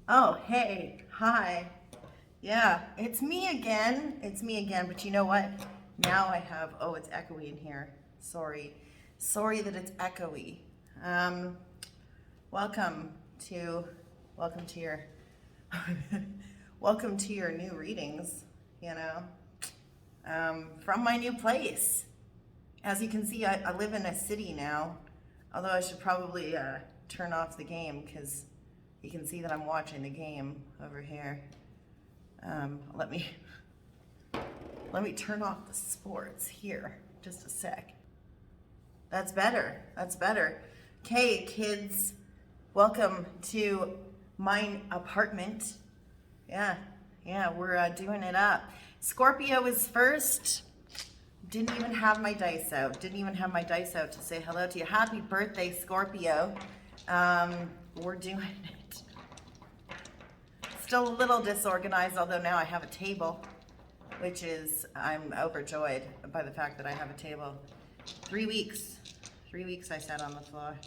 Oh, hey, hi. Yeah, it's me again. It's me again, but you know what? Now I have, oh, it's echoey in here. Sorry. Sorry that it's echoey. Um, welcome to, welcome to your, welcome to your new readings, from my new place. As you can see, I live in a city now, although I should probably turn off the game because you can see that I'm watching the game over here. Let me turn off the sports here, just a sec. That's better, that's better. Okay, kids, welcome to my apartment. Yeah, we're doing it up. Scorpio is first. Didn't even have my dice out. To say hello to you. Happy birthday, Scorpio. We're doing it. Still a little disorganized, although now I have a table, which is, I'm overjoyed by the fact that I have a table. 3 weeks. 3 weeks I sat on the floor.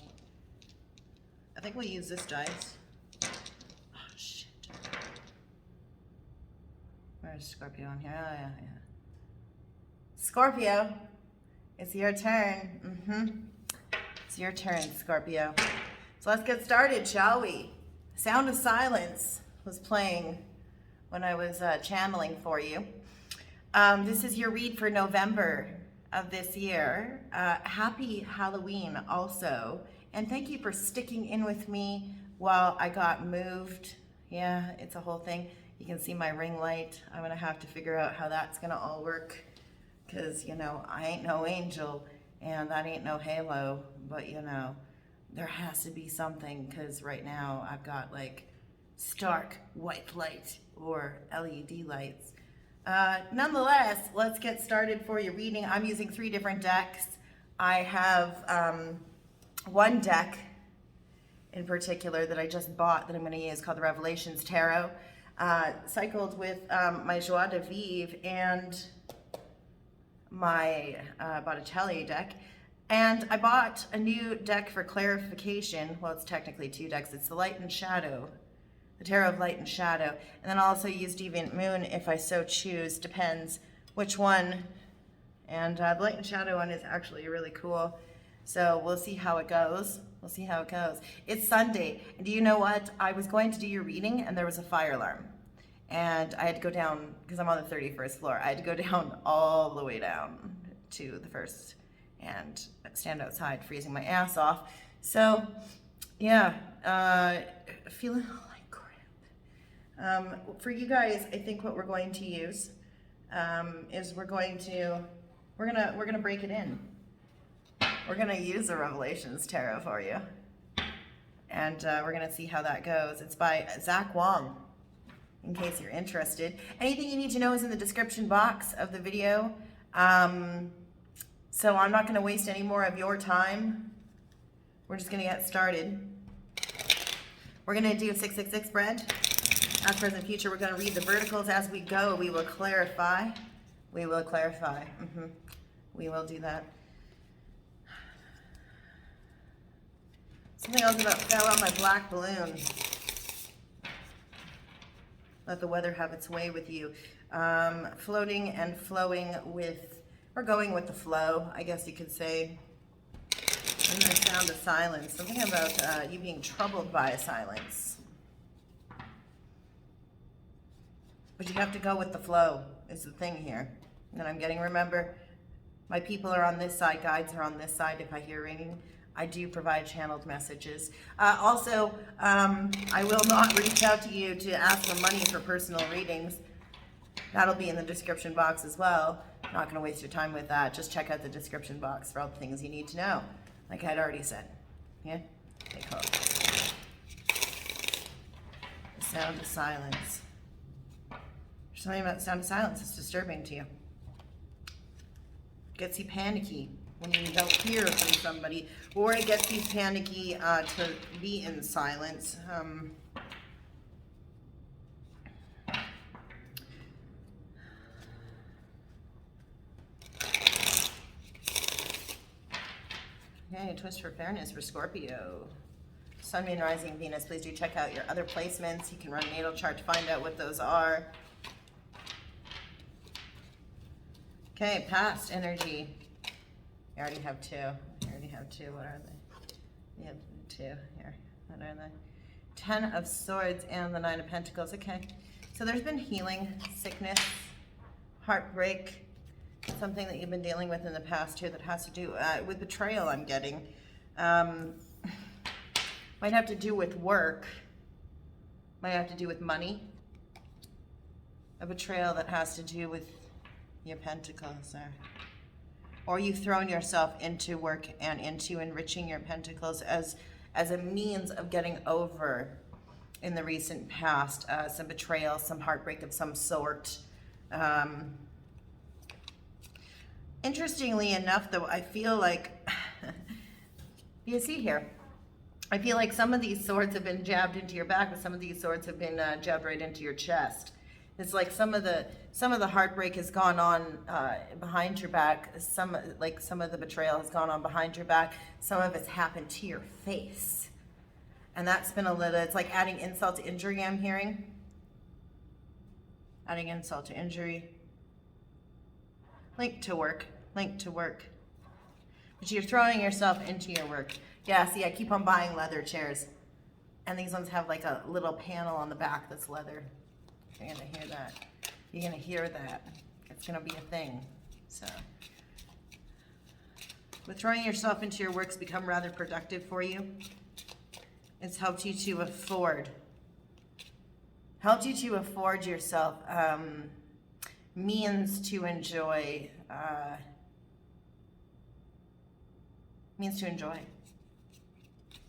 I think we'll use this dice. Oh, shit. Where's Scorpio on here? Oh, yeah. Scorpio, it's your turn. It's your turn, Scorpio. So let's get started, shall we? Sound of Silence was playing when I was channeling for you. This is your read for November of this year. Happy Halloween also. And thank you for sticking in with me while I got moved. Yeah, it's a whole thing. You can see my ring light. I'm gonna have to figure out how that's gonna all work. Because, I ain't no angel and that ain't no halo, but there has to be something because right now I've got like stark white light or LED lights. Nonetheless, let's get started for your reading. I'm using 3 different decks. I have one deck in particular that I just bought that I'm going to use called the Revelations Tarot, cycled with my Joie de Vivre and my Botticelli deck, and I bought a new deck for clarification. Well, it's technically 2 decks. It's the Light and Shadow, the Tarot of Light and Shadow, and then I'll also use Deviant Moon if I so choose, depends which one. And the Light and Shadow one is actually really cool, so we'll see how it goes. It's Sunday, and do you know what? I was going to do your reading, and there was a fire alarm. And I had to go down, because I'm on the 31st floor, I had to go down all the way down to the first and stand outside freezing my ass off. So, yeah, feeling like crap. For you guys, I think what we're going to use is we're gonna break it in. We're gonna use the Revelations Tarot for you. And we're gonna see how that goes. It's by Zach Wong, in case you're interested. Anything you need to know is in the description box of the video. So I'm not gonna waste any more of your time. We're just gonna get started. We're gonna do 666 spread. Past, present, future. We're gonna read the verticals as we go. We will clarify. We will do that. Something else about fell on my black balloon. Let the weather have its way with you. Floating and flowing with, or going with the flow, I guess you could say. And the sound of silence. Something about you being troubled by a silence. But you have to go with the flow, is the thing here. And I'm getting, remember, my people are on this side, guides are on this side. If I hear ringing, I do provide channeled messages. Also, I will not reach out to you to ask for money for personal readings. That'll be in the description box as well. Not going to waste your time with that. Just check out the description box for all the things you need to know, like I'd already said. Yeah? Okay, cool. The sound of silence. There's something about the sound of silence that's disturbing to you. Gets you panicky when you don't hear from somebody, or it gets you panicky to be in silence. Okay, twist for fairness for Scorpio. Sun, Moon, Rising, Venus. Please do check out your other placements. You can run a natal chart to find out what those are. Okay, past energy. You already have two. You already have two. What are they? You have two here. What are they? 10 of Swords and the 9 of Pentacles. Okay. So there's been healing, sickness, heartbreak, something that you've been dealing with in the past here that has to do with betrayal, I'm getting. Might have to do with work. Might have to do with money. A betrayal that has to do with your pentacles there. Or you've thrown yourself into work and into enriching your pentacles as a means of getting over in the recent past some betrayal, some heartbreak of some sort. Interestingly enough, though, I feel like, you see here, I feel like some of these swords have been jabbed into your back, but some of these swords have been jabbed right into your chest. It's like some of the heartbreak has gone on behind your back. Some of the betrayal has gone on behind your back. Some of it's happened to your face, and that's been a little. It's like adding insult to injury. I'm hearing. Adding insult to injury. Linked to work. Linked to work. But you're throwing yourself into your work. Yeah. See, I keep on buying leather chairs, and these ones have like a little panel on the back that's leather. You're gonna hear that. You're gonna hear that. It's gonna be a thing. So, with throwing yourself into your work's become rather productive for you. It's helped you to afford yourself means to enjoy.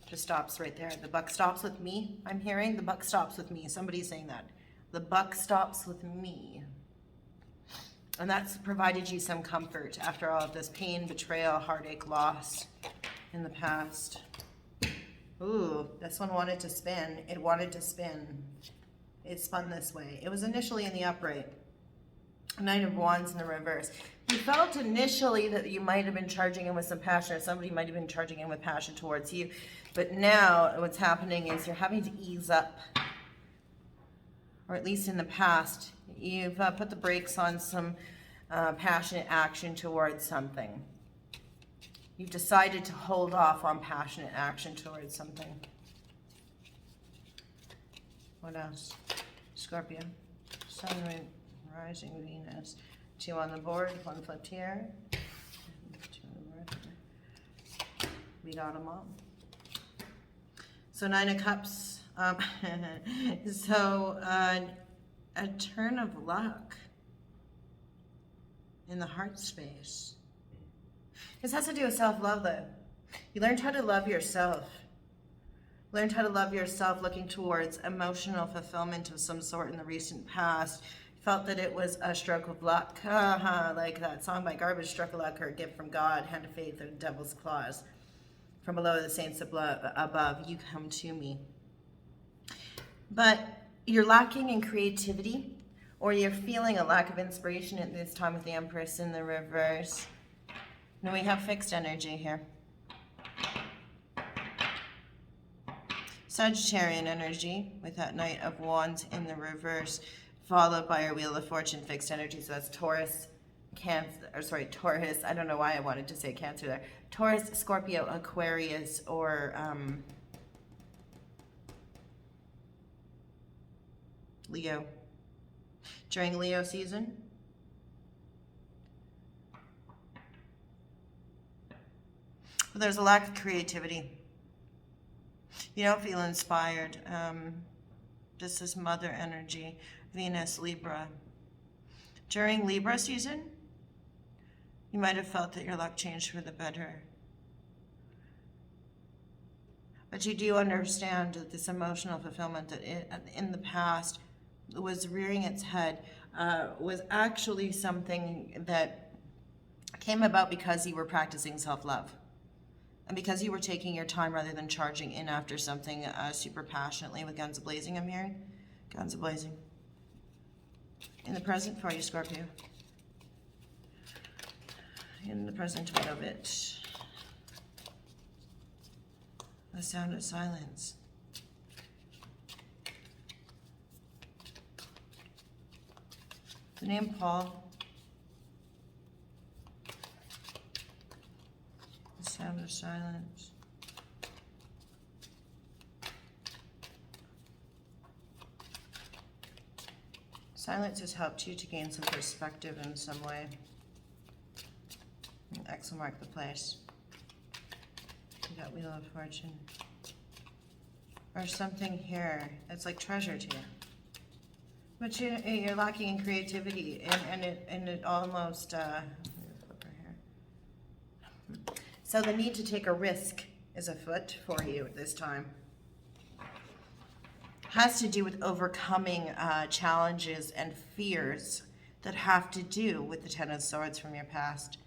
Just stops right there. The buck stops with me. I'm hearing the buck stops with me. Somebody's saying that. The buck stops with me. And that's provided you some comfort after all of this pain, betrayal, heartache, loss in the past. Ooh, this one wanted to spin. It wanted to spin. It spun this way. It was initially in the upright. Knight of Wands in the reverse. You felt initially that you might have been charging in with some passion, or somebody might have been charging in with passion towards you. But now what's happening is you're having to ease up. Or at least in the past, you've put the brakes on some passionate action towards something. You've decided to hold off on passionate action towards something. What else? Scorpio. Sun, Moon, Rising, Venus. 2 on the board, 1 flipped here. 2 on the board. We got them all. So 9 of Cups. A turn of luck in the heart space. This has to do with self-love, though. You learned how to love yourself. Learned how to love yourself, looking towards emotional fulfillment of some sort in the recent past. Felt that it was a stroke of luck. Like that song by Garbage, Stroke of Luck, or a gift from God, Hand of Faith, or Devil's Claws. From below, the saints above, you come to me. But you're lacking in creativity, or you're feeling a lack of inspiration at this time with the Empress in the reverse. Now we have fixed energy here. Sagittarian energy with that Knight of Wands in the reverse, followed by our Wheel of Fortune, fixed energy. So that's Taurus, Taurus. I don't know why I wanted to say Cancer there. Taurus, Scorpio, Aquarius, or Leo. During Leo season, but there's a lack of creativity. You don't feel inspired. This is Mother energy, Venus, Libra. During Libra season, you might have felt that your luck changed for the better. But you do understand that this emotional fulfillment that in the past was rearing its head was actually something that came about because you were practicing self-love. And because you were taking your time rather than charging in after something super passionately with guns a-blazing, I'm hearing. Guns a-blazing. In the present for you, Scorpio. In the present of it. The sound of silence. The name Paul. The sound of silence. Silence has helped you to gain some perspective in some way. X will mark the place. You got Wheel of Fortune. Or something here. It's like treasure to you. But you're lacking in creativity, and it almost, so the need to take a risk is afoot for you at this time. Has to do with overcoming challenges and fears that have to do with the Ten of Swords from your past.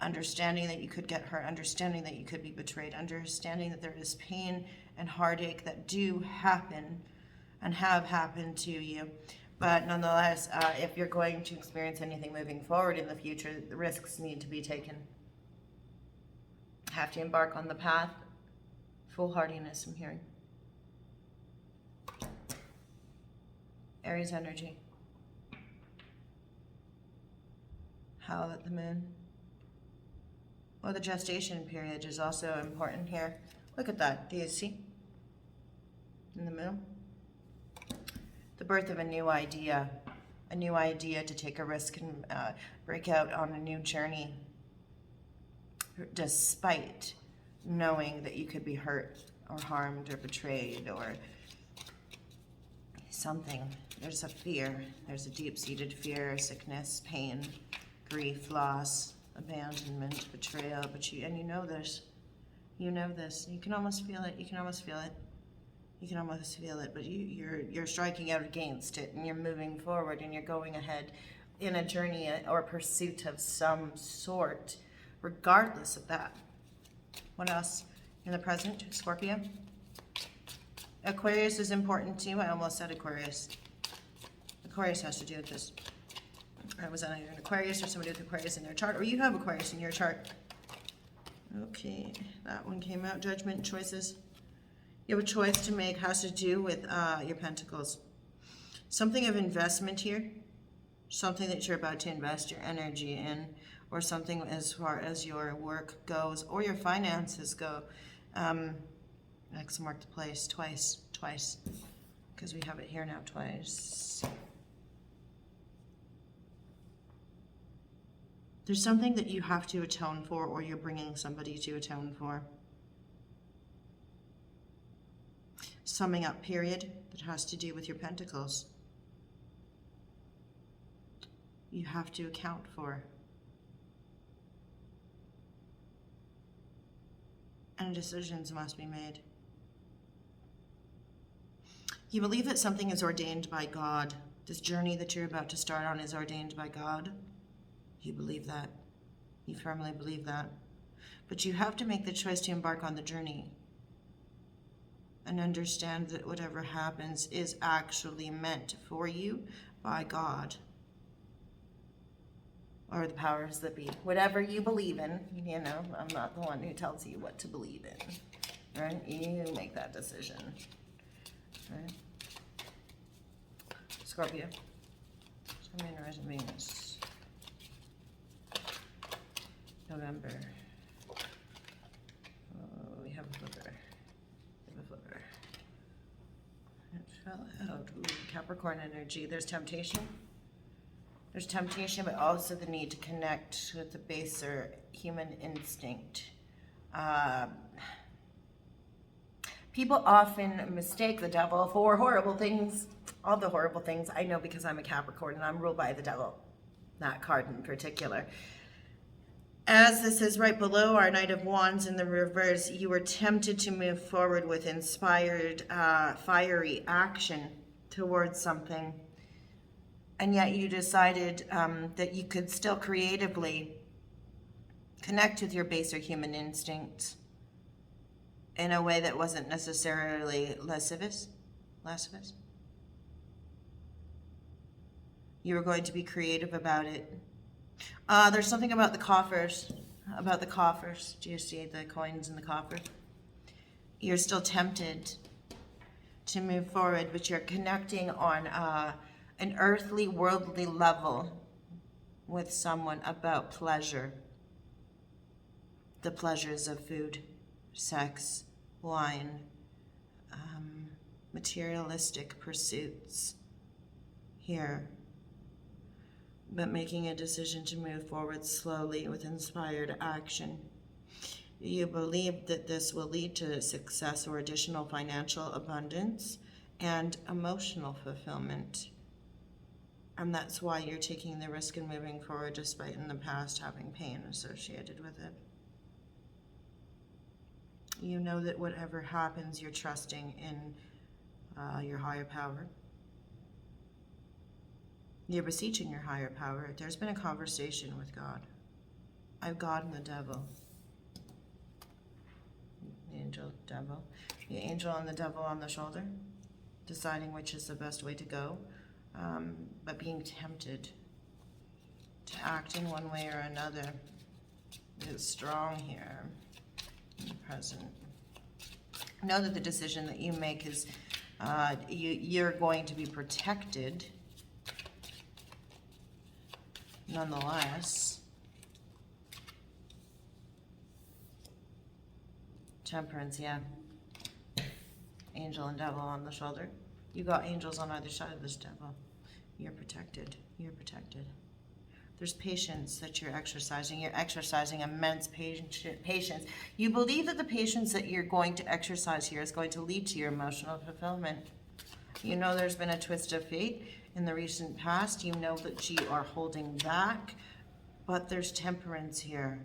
Understanding that you could get hurt, understanding that you could be betrayed, understanding that there is pain and heartache that do happen and have happened to you. But nonetheless, if you're going to experience anything moving forward in the future, the risks need to be taken. Have to embark on the path. Foolhardiness, I'm hearing. Aries energy. Howl at the moon. Well, the gestation period is also important here. Look at that. Do you see? In the middle. The birth of a new idea to take a risk and break out on a new journey, despite knowing that you could be hurt or harmed or betrayed or something. There's a fear. There's a deep-seated fear, sickness, pain, grief, loss, abandonment, betrayal. But you know this. You know this. You can almost feel it. You can almost feel it. You can almost feel it, but you're striking out against it, and you're moving forward, and you're going ahead in a journey or pursuit of some sort, regardless of that. What else? In the present, Scorpio. Aquarius is important too. I almost said Aquarius. Aquarius has to do with this. I was either an Aquarius or somebody with Aquarius in their chart, or you have Aquarius in your chart. Okay, that one came out. Judgment, choices. You have a choice to make, has to do with your pentacles. Something of investment here, something that you're about to invest your energy in, or something as far as your work goes, or your finances go. X mark the place twice, because we have it here now twice. There's something that you have to atone for, or you're bringing somebody to atone for. Summing up period that has to do with your pentacles. You have to account for. And decisions must be made. You believe that something is ordained by God. This journey that you're about to start on is ordained by God. You believe that. You firmly believe that. But you have to make the choice to embark on the journey. And understand that whatever happens is actually meant for you by God. Or the powers that be. Whatever you believe in, you know, I'm not the one who tells you what to believe in. Right? You make that decision. Right? Scorpio. Sun, Moon, Rising, Venus. November. Oh, we have a flipper. It fell out. Ooh, Capricorn energy. There's temptation. There's temptation, but also the need to connect with the baser human instinct. People often mistake the devil for horrible things. All the horrible things I know because I'm a Capricorn and I'm ruled by the devil. That card in particular. As this is right below our Knight of Wands in the reverse, you were tempted to move forward with inspired, fiery action towards something. And yet you decided that you could still creatively connect with your baser human instincts in a way that wasn't necessarily lascivious. You were going to be creative about it. There's something about the coffers. Do you see the coins in the coffer? you're still tempted to move forward, but you're connecting on an earthly, worldly level with someone about pleasure. The pleasures of food, sex, wine, materialistic pursuits here. But making a decision to move forward slowly with inspired action. You believe that this will lead to success or additional financial abundance and emotional fulfillment. And that's why you're taking the risk and moving forward despite in the past having pain associated with it. You know that whatever happens, you're trusting in your higher power. You're beseeching your higher power. There's been a conversation with God. I have God and the devil. The angel, devil. The angel and the devil on the shoulder, deciding which is the best way to go, but being tempted to act in one way or another is strong here in the present. Know that the decision that you make is you're going to be protected nonetheless. Temperance, yeah. Angel and devil on the shoulder. You got angels on either side of this devil. You're protected. You're protected. There's patience that you're exercising. You're exercising immense patience. You believe that the patience that you're going to exercise here is going to lead to your emotional fulfillment. You know there's been a twist of fate in the recent past. You know that you are holding back, but there's temperance here.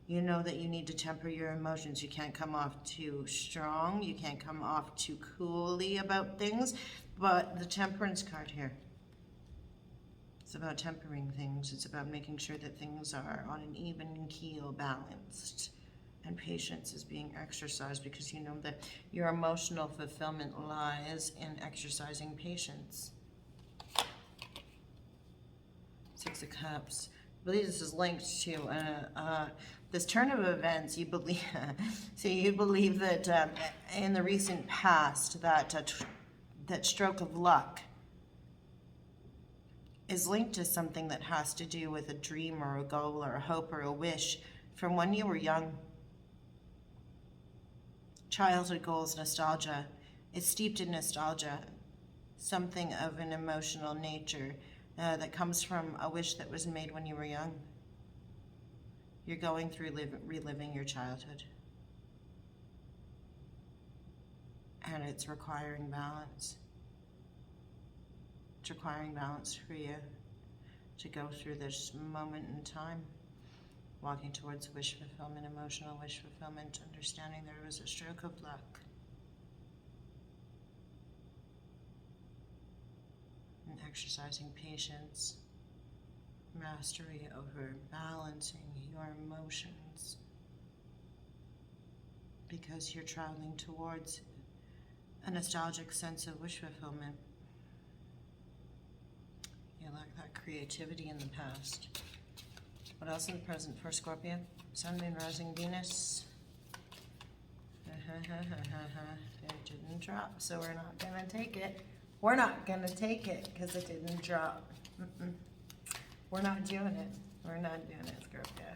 You know that you need to temper your emotions. You can't come off too strong. You can't come off too coolly about things. But the temperance card here, it's about tempering things. It's about making sure that things are on an even keel, balanced. And patience is being exercised because you know that your emotional fulfillment lies in exercising patience. Six of Cups. I believe this is linked to this turn of events. You believe, so you believe that in the recent past that that stroke of luck is linked to something that has to do with a dream or a goal or a hope or a wish from when you were young. Childhood goals, nostalgia. It's steeped in nostalgia, something of an emotional nature that comes from a wish that was made when you were young. You're going through reliving your childhood. And it's requiring balance. It's requiring balance for you to go through this moment in time, walking towards wish fulfillment, emotional wish fulfillment, understanding there was a stroke of luck. And exercising patience, mastery over balancing your emotions, because you're traveling towards a nostalgic sense of wish fulfillment. You lack that creativity in the past. What else in the present for Scorpio? Sun, Moon, Rising, Venus. It didn't drop, so we're not gonna take it. We're not gonna take it because it didn't drop. We're not doing it. We're not doing it, Scorpio.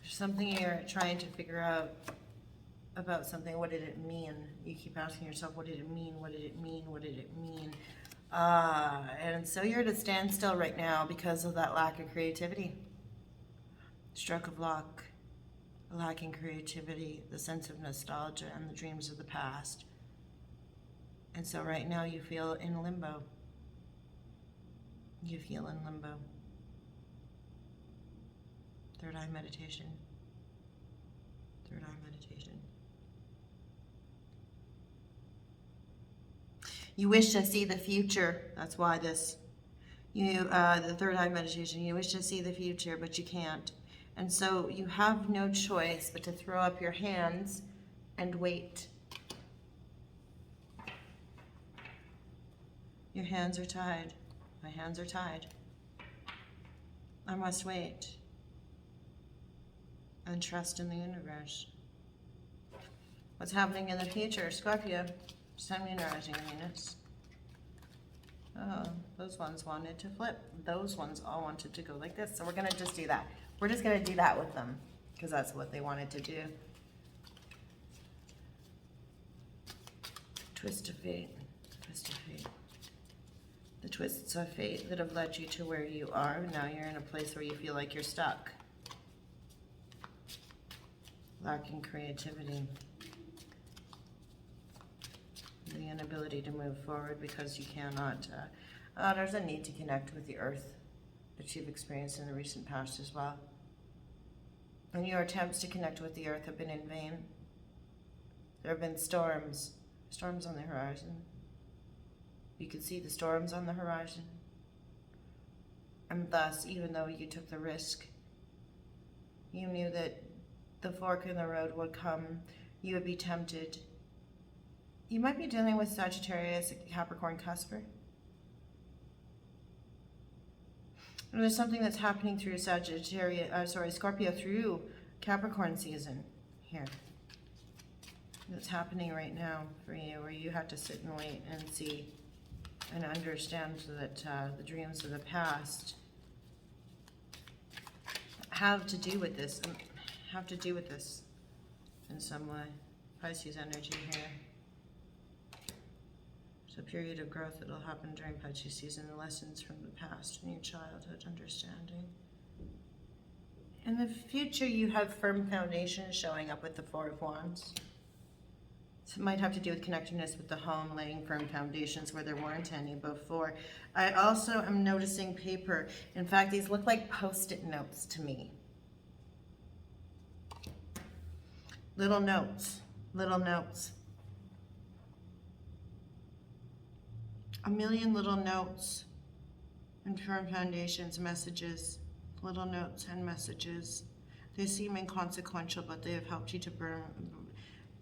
There's something you're trying to figure out about something. What did it mean? You keep asking yourself, what did it mean? What did it mean? What did it mean? And so you're at a standstill right now because of that lack of creativity. Stroke of luck, lacking creativity, the sense of nostalgia, and the dreams of the past. And so right now you feel in limbo. You feel in limbo. Third eye meditation. Third eye meditation. You wish to see the future. That's why this, the third eye meditation, you wish to see the future, but you can't. And so you have no choice but to throw up your hands and wait. Your hands are tied. My hands are tied. I must wait and trust in the universe. What's happening in the future? Scorpio, Sun, Moon, Rising, Venus. Oh, those ones wanted to flip. Those ones all wanted to go like this. So we're going to just do that. We're just going to do that with them because that's what they wanted to do. Twist of fate. Twist of fate. The twists of fate that have led you to where you are. Now you're in a place where you feel like you're stuck. Lacking creativity. The inability to move forward because you cannot. There's a need to connect with the earth that you've experienced in the recent past as well. And your attempts to connect with the earth have been in vain. There have been storms on the horizon. You could see the storms on the horizon. And thus, even though you took the risk, you knew that the fork in the road would come. You would be tempted. You might be dealing with Sagittarius, Capricorn, cusper. And there's something that's happening through Scorpio through Capricorn season here. That's happening right now for you, where you have to sit and wait and see and understand that the dreams of the past have to do with this, in some way. Pisces energy here. It's a period of growth that will happen during Pisces season, the lessons from the past and your childhood understanding. In the future, you have firm foundations showing up with the Four of Wands. So it might have to do with connectedness with the home, laying firm foundations where there weren't any before. I also am noticing paper. In fact, these look like Post-it notes to me. Little notes, little notes. A million little notes and firm foundations, messages, little notes and messages. They seem inconsequential, but they have helped you to burn.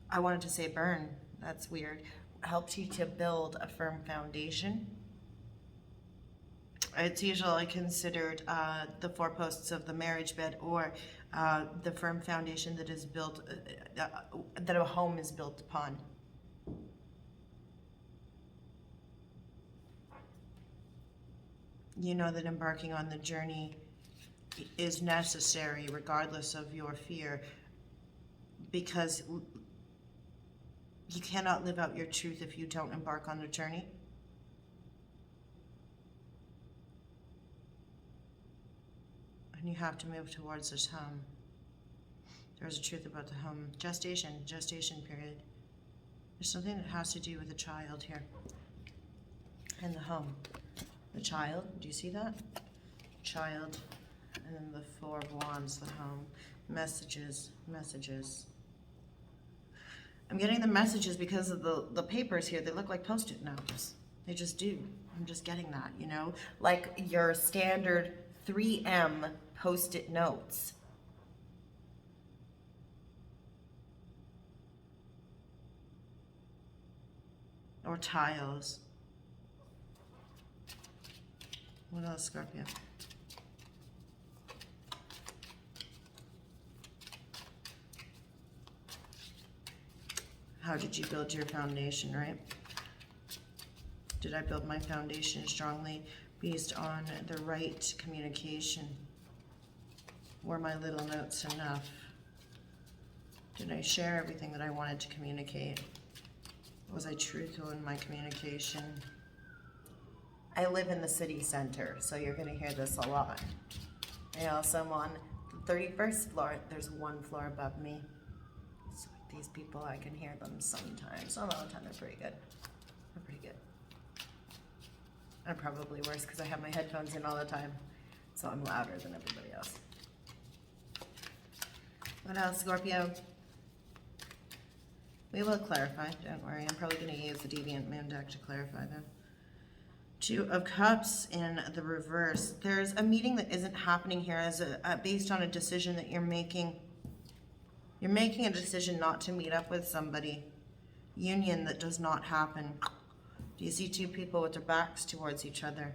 I wanted to say burn, that's weird. Helped you to build a firm foundation. It's usually considered the four posts of the marriage bed or the firm foundation that is built, that a home is built upon. You know that embarking on the journey is necessary regardless of your fear, because you cannot live out your truth if you don't embark on the journey. And you have to move towards this home. There's a truth about the home. Gestation period. There's something that has to do with a child here. And the home. The child, do you see that? Child, and then the Four of Wands, the home. Messages. I'm getting the messages because of the papers here. They look like Post-it notes. They just do. I'm just getting that, you know? Like your standard 3M Post-it notes. Or tiles. What else, Scorpio? How did you build your foundation, right? Did I build my foundation strongly based on the right communication? Were my little notes enough? Did I share everything that I wanted to communicate? Was I truthful in my communication? I live in the city center, so you're going to hear this a lot. I also am on the 31st floor. There's one floor above me. So these people, I can hear them sometimes. Not all the time, they're pretty good. They're pretty good. I'm probably worse because I have my headphones in all the time, so I'm louder than everybody else. What else, Scorpio? We will clarify, don't worry. I'm probably going to use the Deviant Moon deck to clarify them. Two of Cups in the reverse. There's a meeting that isn't happening here as based on a decision that you're making. You're making a decision not to meet up with somebody. Union that does not happen. Do you see two people with their backs towards each other?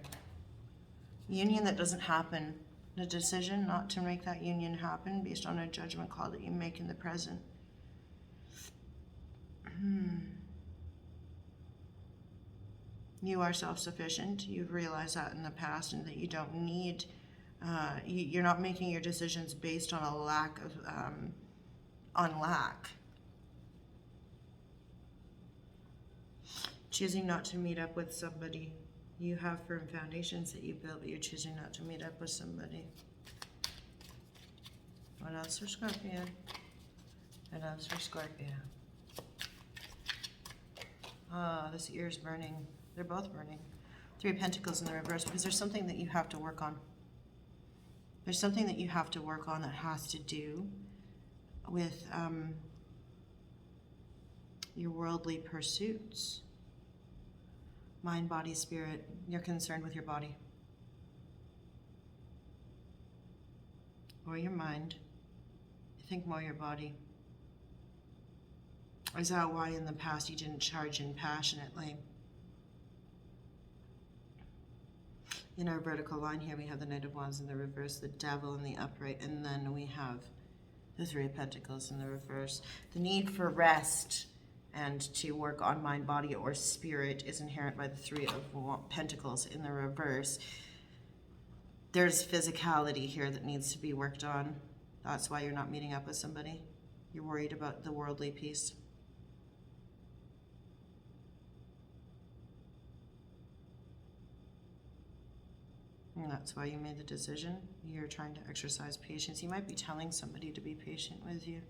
Union that doesn't happen. The decision not to make that union happen based on a judgment call that you make in the present. You are self-sufficient. You've realized that in the past, and that you don't need, you're not making your decisions based on a lack of, on lack. Choosing not to meet up with somebody. You have firm foundations that you built, but you're choosing not to meet up with somebody. What else for Scorpio? What else for Scorpio? This ear's burning. They're both burning. Three of Pentacles in the reverse, because there's something that you have to work on. There's something that you have to work on that has to do with your worldly pursuits. Mind, body, spirit. You're concerned with your body. Or your mind. You think more your body. Is that why in the past you didn't charge in passionately? In our vertical line here, we have the Knight of Wands in the reverse, the Devil in the upright, and then we have the Three of Pentacles in the reverse. The need for rest and to work on mind, body, or spirit is inherent by the Three of Pentacles in the reverse. There's physicality here that needs to be worked on. That's why you're not meeting up with somebody. You're worried about the worldly piece. And that's why you made the decision. You're trying to exercise patience. You might be telling somebody to be patient with you.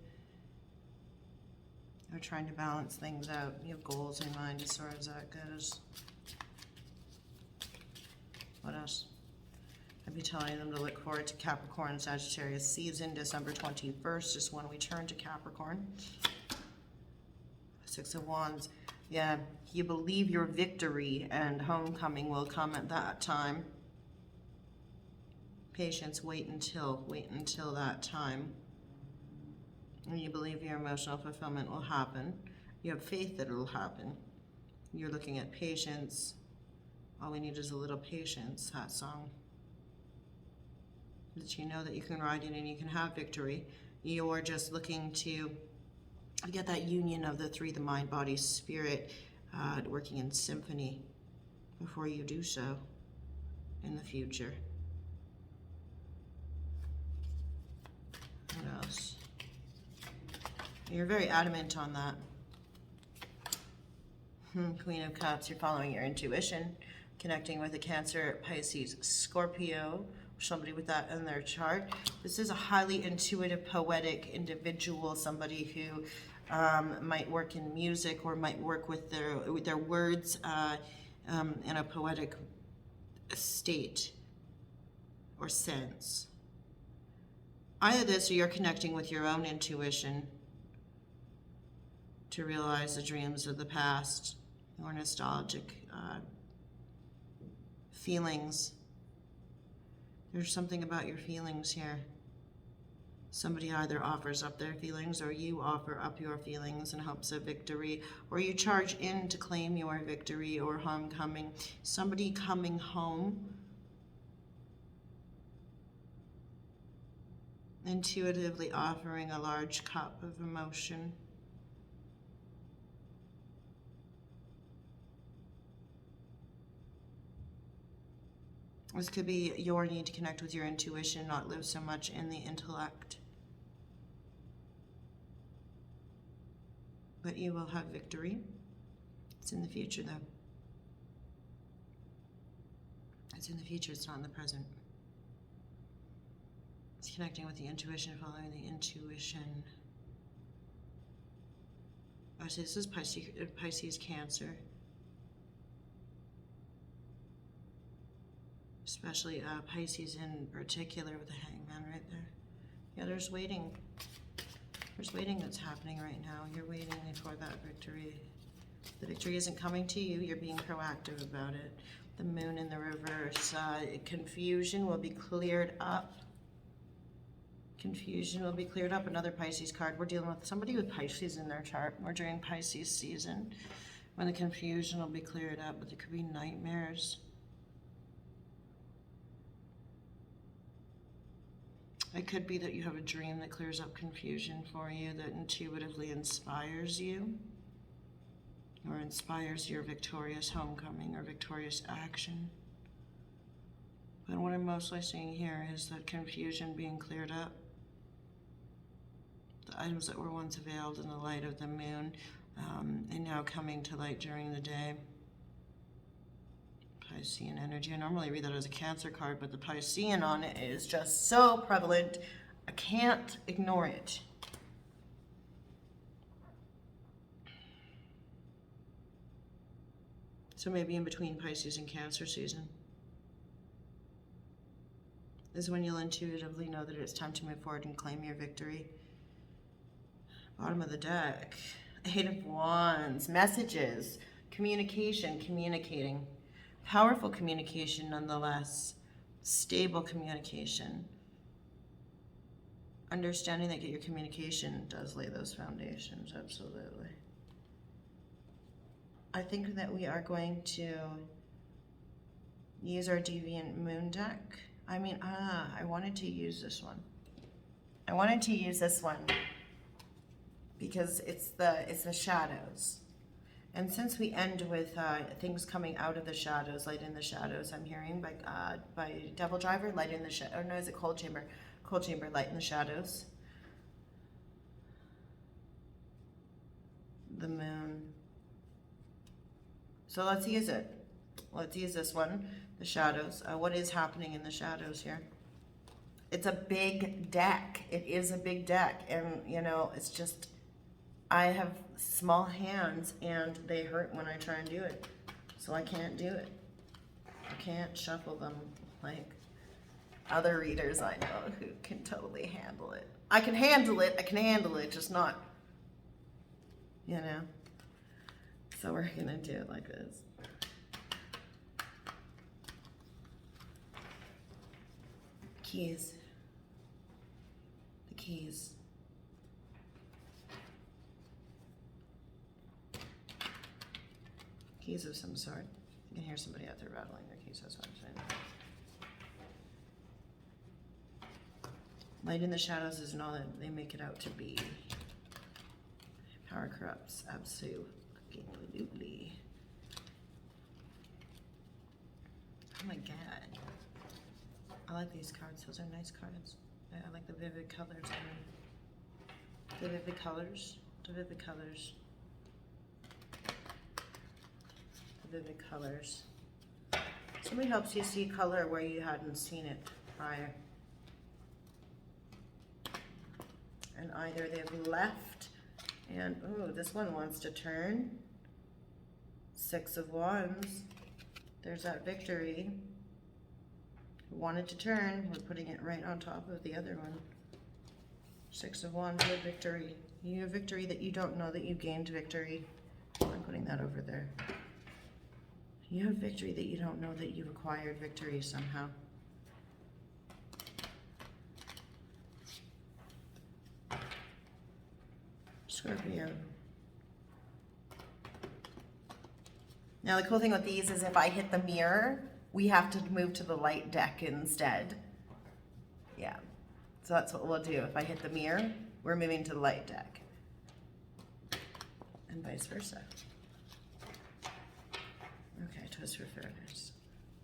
You're trying to balance things out. You have goals in mind as far as that goes. What else? I'd be telling them to look forward to Capricorn Sagittarius season. December 21st is when we turn to Capricorn. Six of Wands. Yeah, you believe your victory and homecoming will come at that time. Patience, wait until that time. And you believe your emotional fulfillment will happen. You have faith that it will happen. You're looking at patience. All we need is a little patience, that song. That you know that you can ride in and you can have victory. You're just looking to get that union of the three, the mind, body, spirit, working in symphony before you do so in the future. What else? You're very adamant on that. Queen of Cups, you're following your intuition, connecting with a Cancer, Pisces, Scorpio, somebody with that in their chart. This is a highly intuitive, poetic individual, somebody who might work in music or might work with their words in a poetic state or sense. Either this or you're connecting with your own intuition to realize the dreams of the past or nostalgic feelings. There's something about your feelings here. Somebody either offers up their feelings or you offer up your feelings in hopes of victory, or you charge in to claim your victory or homecoming. Somebody coming home, intuitively offering a large cup of emotion. This could be your need to connect with your intuition, not live so much in the intellect. But you will have victory. It's in the future, though. It's in the future, it's not in the present. It's connecting with the intuition, following the intuition. Oh, so this is Pisces Cancer. Especially Pisces in particular with the Hangman right there. Yeah, there's waiting. There's waiting that's happening right now. You're waiting for that victory. The victory isn't coming to you. You're being proactive about it. The moon in the reverse. Confusion will be cleared up. Confusion will be cleared up. Another Pisces card. We're dealing with somebody with Pisces in their chart. We're during Pisces season. when the confusion will be cleared up, but there could be nightmares. It could be that you have a dream that clears up confusion for you, that intuitively inspires you, or inspires your victorious homecoming or victorious action. But what I'm mostly seeing here is that confusion being cleared up. The items that were once veiled in the light of the moon and now coming to light during the day. Piscean energy. I normally read that as a Cancer card, but the Piscean on it is just so prevalent, I can't ignore it. So maybe in between Pisces and Cancer season is when you'll intuitively know that it's time to move forward and claim your victory. Bottom of the deck, Eight of Wands, messages, communication, communicating. Powerful communication nonetheless, stable communication. Understanding that your communication does lay those foundations, absolutely. I think that we are going to use our Deviant Moon deck. I wanted to use this one. I wanted to use this one because it's the shadows. And since we end with things coming out of the shadows, light in the shadows, I'm hearing by Devil Driver, light in the shadow, or no, is it Cold Chamber? Cold Chamber, light in the shadows. The moon. So let's use it. Let's use this one, the shadows. What is happening in the shadows here? It's a big deck. It is a big deck. And, you know, it's just, I have small hands and they hurt when I try and do it. So I can't do it. I can't shuffle them like other readers I know who can totally handle it. I can handle it, just not, you know. So we're gonna do it like this. Keys. The keys. Keys of some sort. You can hear somebody out there rattling their keys, that's what I'm saying. Light in the shadows isn't all that they make it out to be. Power corrupts, absolutely. Oh my god. I like these cards. Those are nice cards. I like the vivid colors. The vivid colors. The vivid colors. The vivid colors. Somebody helps you see color where you hadn't seen it prior. And either they've left and, ooh, this one wants to turn. Six of Wands. There's that victory. Wanted to turn. We're putting it right on top of the other one. Six of Wands with victory. You have victory that you don't know that you gained victory. I'm putting that over there. You have victory that you don't know that you've acquired victory somehow. Scorpio. Now the cool thing with these is if I hit the mirror, we have to move to the light deck instead. Yeah, so that's what we'll do. If I hit the mirror, we're moving to the light deck. And vice versa. Okay, twist for fairness.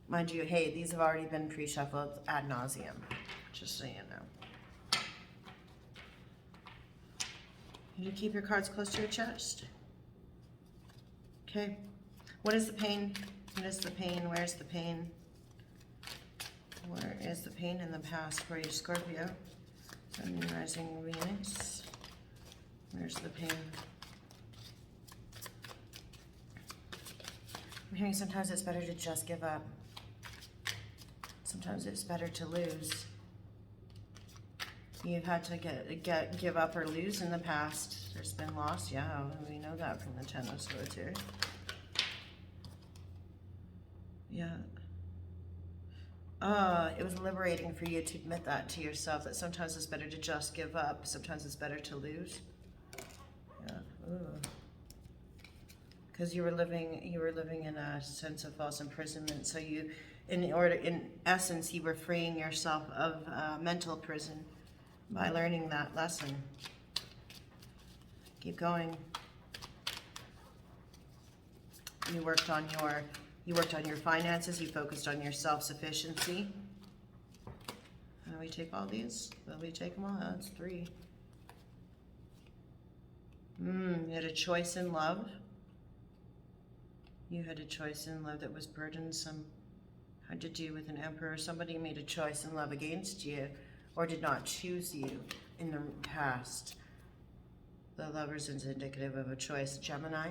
Mind you, hey, these have already been pre-shuffled ad nauseum, just so you know. You keep your cards close to your chest. Okay. What is the pain? What is the pain? Where's the pain? Where is the pain in the past for you, Scorpio? Sun, rising, Venus. Where's the pain? I'm hearing sometimes it's better to just give up. Sometimes it's better to lose. You've had to give up or lose in the past. There's been loss, yeah, we know that from the Ten of Swords here. Yeah. It was liberating for you to admit that to yourself, that sometimes it's better to just give up, sometimes it's better to lose. Yeah. Ooh. because you were living in a sense of false imprisonment. So you, in essence, you were freeing yourself of mental prison by learning that lesson. Keep going. You worked on your finances. You focused on your self-sufficiency. Will we take all these? Will we take them all? That's 3. You had a choice in love. You had a choice in love that was burdensome. Had to do with an emperor. Somebody made a choice in love against you or did not choose you in the past. The Lovers is indicative of a choice. Gemini.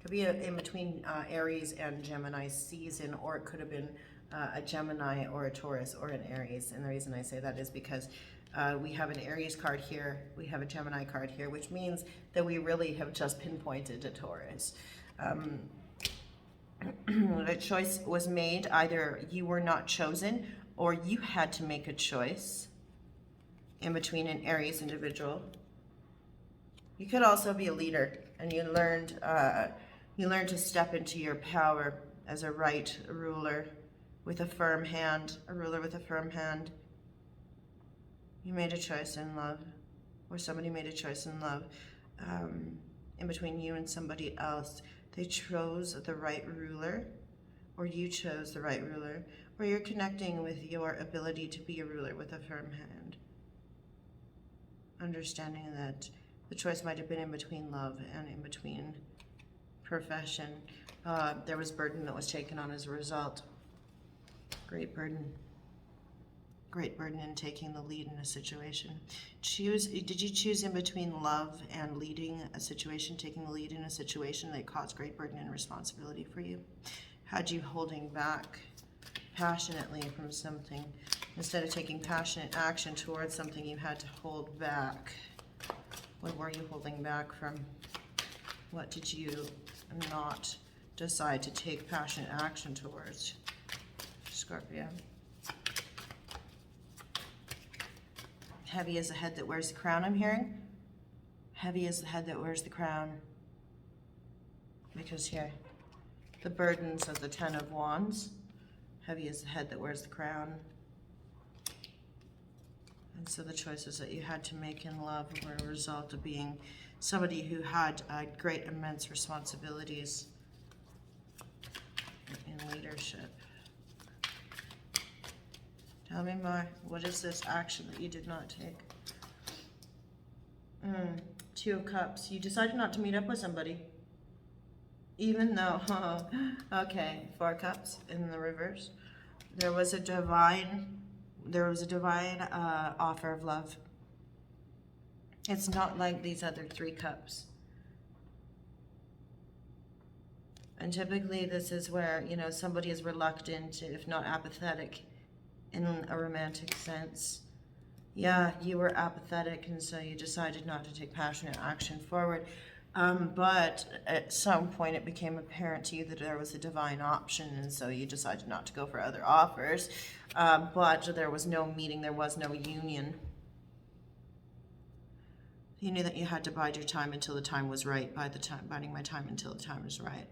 Could be in between Aries and Gemini season, or it could have been a Gemini or a Taurus or an Aries. And the reason I say that is because we have an Aries card here, we have a Gemini card here, which means that we really have just pinpointed a Taurus. A choice was made. Either you were not chosen or you had to make a choice in between an Aries individual. You could also be a leader, and you learned to step into your power as a right ruler with a firm hand, a ruler with a firm hand. You made a choice in love, or somebody made a choice in love in between you and somebody else. They chose the right ruler, or you chose the right ruler, or you're connecting with your ability to be a ruler with a firm hand. Understanding that the choice might have been in between love and in between profession. There was burden that was taken on as a result. Great burden. Great burden in taking the lead in a situation. Did you choose in between love and leading a situation, taking the lead in a situation that caused great burden and responsibility for you? Had you holding back passionately from something? Instead of taking passionate action towards something, you had to hold back. What were you holding back from? What did you not decide to take passionate action towards? Scorpio. Heavy is the head that wears the crown, I'm hearing. Heavy is the head that wears the crown. Because here, the burdens of the 10 of Wands. Heavy is the head that wears the crown. And so the choices that you had to make in love were a result of being somebody who had great, immense responsibilities in leadership. Tell me more. What is this action that you did not take? 2 of Cups. You decided not to meet up with somebody. Even though, okay, 4 of Cups in the reverse. There was a divine offer of love. It's not like these other 3 cups. And typically this is where, somebody is reluctant, if not apathetic, in a romantic sense. Yeah, you were apathetic, and so you decided not to take passionate action forward. But at some point it became apparent to you that there was a divine option, and so you decided not to go for other offers. But there was no meeting, there was no union. You knew that you had to bide your time until the time was right. Biding my time until the time was right.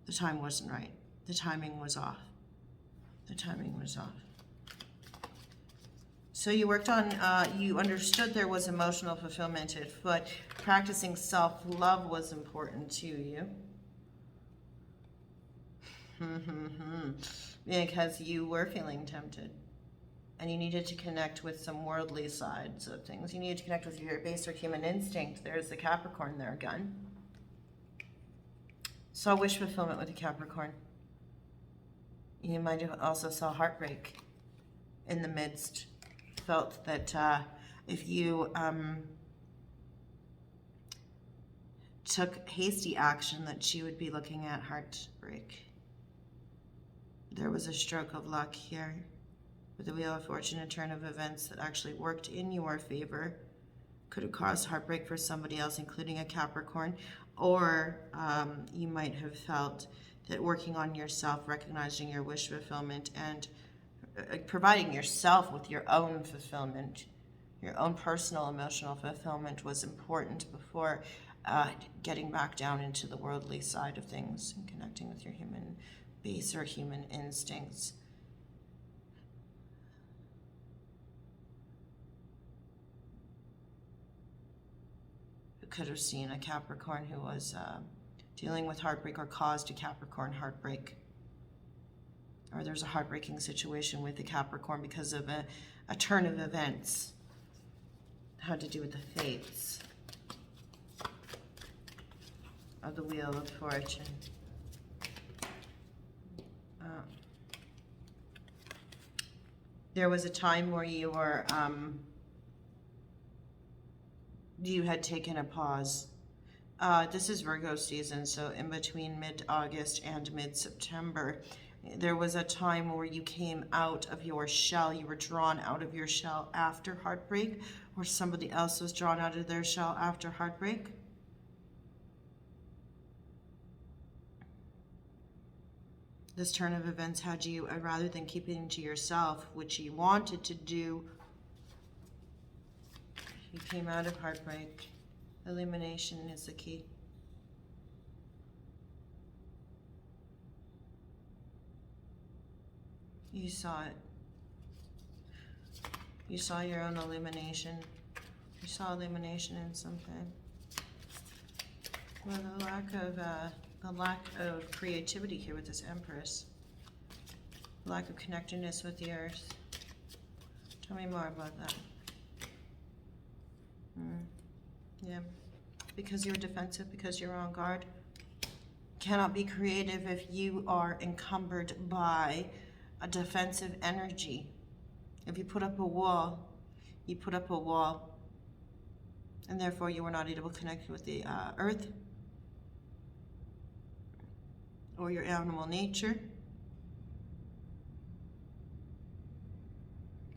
The time wasn't right. The timing was off. The timing was off. So you worked on, you understood there was emotional fulfillment at foot. Practicing self-love was important to you. Because you were feeling tempted. And you needed to connect with some worldly sides of things. You needed to connect with your baser human instinct. There's the Capricorn there again. Saw wish fulfillment with the Capricorn. You might have also saw heartbreak in the midst. Felt that if you took hasty action, that she would be looking at heartbreak. There was a stroke of luck here with the Wheel of Fortune, a turn of events that actually worked in your favor. Could have caused heartbreak for somebody else, including a Capricorn, or you might have felt that working on yourself, recognizing your wish fulfillment, and providing yourself with your own fulfillment, your own personal emotional fulfillment was important before getting back down into the worldly side of things and connecting with your human base or human instincts. You could have seen a Capricorn who was dealing with heartbreak or caused a Capricorn heartbreak. Or there's a heartbreaking situation with the Capricorn because of a turn of events. Had to do with the fates of the Wheel of Fortune. There was a time where you were, you had taken a pause. This is Virgo season, so in between mid-August and mid-September, there was a time where you came out of your shell. You were drawn out of your shell after heartbreak, or somebody else was drawn out of their shell after heartbreak. This turn of events had you, rather than keeping to yourself, which you wanted to do, you came out of heartbreak. Illumination is the key. You saw it. You saw your own illumination. You saw illumination in something. Well, the lack of creativity here with this Empress. Lack of connectedness with the earth. Tell me more about that. Yeah. Because you're defensive, because you're on guard. Cannot be creative if you are encumbered by a defensive energy. If you put up a wall, you put up a wall. And therefore you are not able to connect with the earth or your animal nature.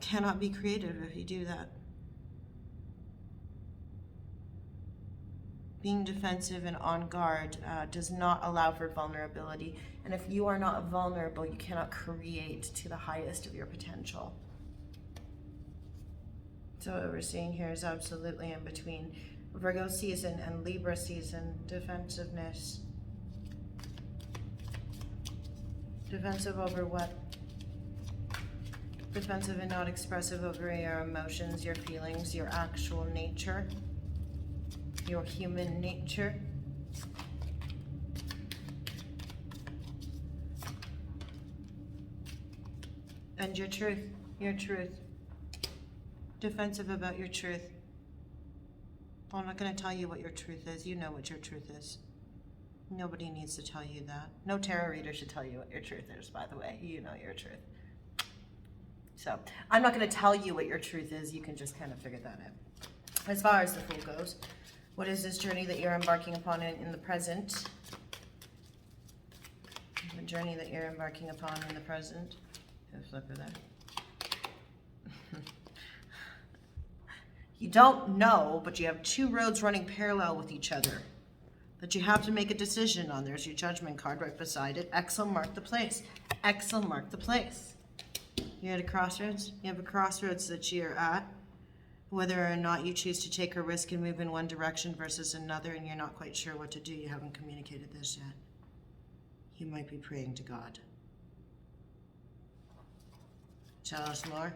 Cannot be creative if you do that. Being defensive and on guard does not allow for vulnerability. And if you are not vulnerable, you cannot create to the highest of your potential. So what we're seeing here is absolutely in between Virgo season and Libra season, defensiveness. Defensive over what? Defensive and not expressive over your emotions, your feelings, your actual nature, your human nature. And your truth, your truth. Defensive about your truth. Well, I'm not going to tell you what your truth is. You know what your truth is. Nobody needs to tell you that. No tarot reader should tell you what your truth is, by the way. You know your truth. So I'm not going to tell you what your truth is. You can just kind of figure that out. As far as the Fool goes, what is this journey that you're embarking upon in the present? The journey that you're embarking upon in the present. Flip of that. You don't know, but you have two roads running parallel with each other that you have to make a decision on. There's your Judgment card right beside it. X will mark the place. X will mark the place. You're at a crossroads. You have a crossroads that you're at, whether or not you choose to take a risk and move in one direction versus another, and you're not quite sure what to do. You haven't communicated this yet. You might be praying to God. Tell us more.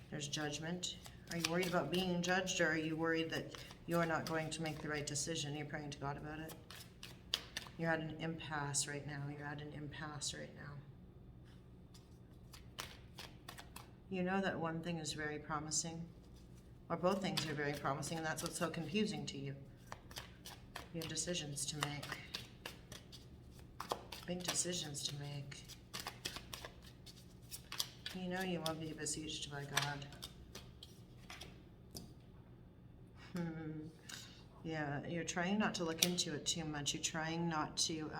There's Judgment. Are you worried about being judged, or are you worried that you're not going to make the right decision? You're praying to God about it. You're at an impasse right now. You're at an impasse right now. You know that one thing is very promising, or both things are very promising, and that's what's so confusing to you. You have decisions to make. Big decisions to make. You know you won't be besieged by God. Yeah, you're trying not to look into it too much. You're trying not to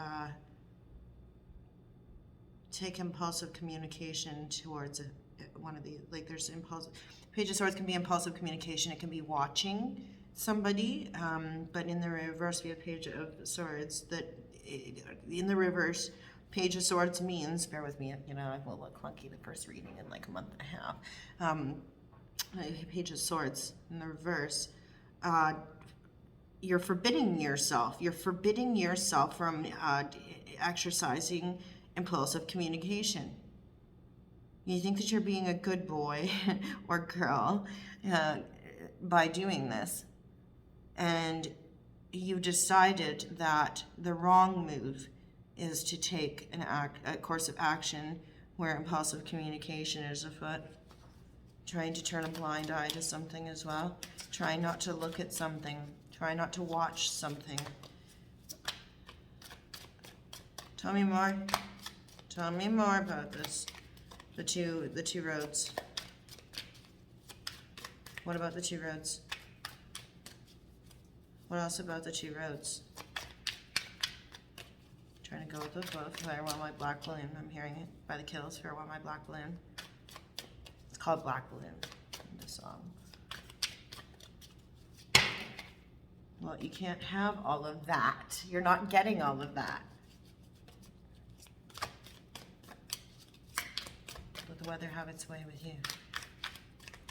take impulsive communication towards one of the, like there's impulsive, Page of Swords can be impulsive communication. It can be watching somebody, but in the reverse we have Page of Swords that, in the reverse, Page of Swords means, bear with me, you know, I will look clunky the first reading in like a month and a half. Page of Swords in the reverse. You're forbidding yourself. You're forbidding yourself from exercising impulsive communication. You think that you're being a good boy or girl by doing this. And you decided that the wrong move is to take a course of action where impulsive communication is afoot. Trying to turn a blind eye to something as well. Trying not to look at something. Try not to watch something. Tell me more. Tell me more about this. The two roads. What about the two roads? What else about the two roads? Trying to go with the both. Farewell My Black Balloon. I'm hearing it by the Kills. Farewell My Black Balloon. It's called Black Balloon in the song. Well, you can't have all of that. You're not getting all of that. Let the weather have its way with you.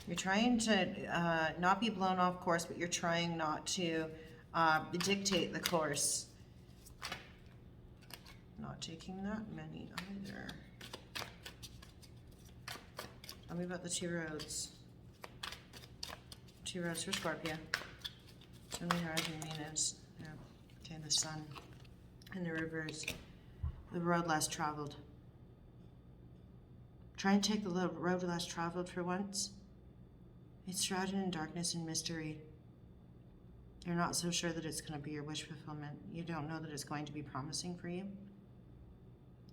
You're trying to not be blown off course, but you're trying not to dictate the course. Not taking that many either. Tell me about the two roads. Two roads for Scorpio. Tell me Horizon Venus. Yeah. Okay, the Sun. In the reverse. The road less traveled. Try and take the road less traveled for once. It's shrouded in darkness and mystery. You're not so sure that it's going to be your wish fulfillment. You don't know that it's going to be promising for you.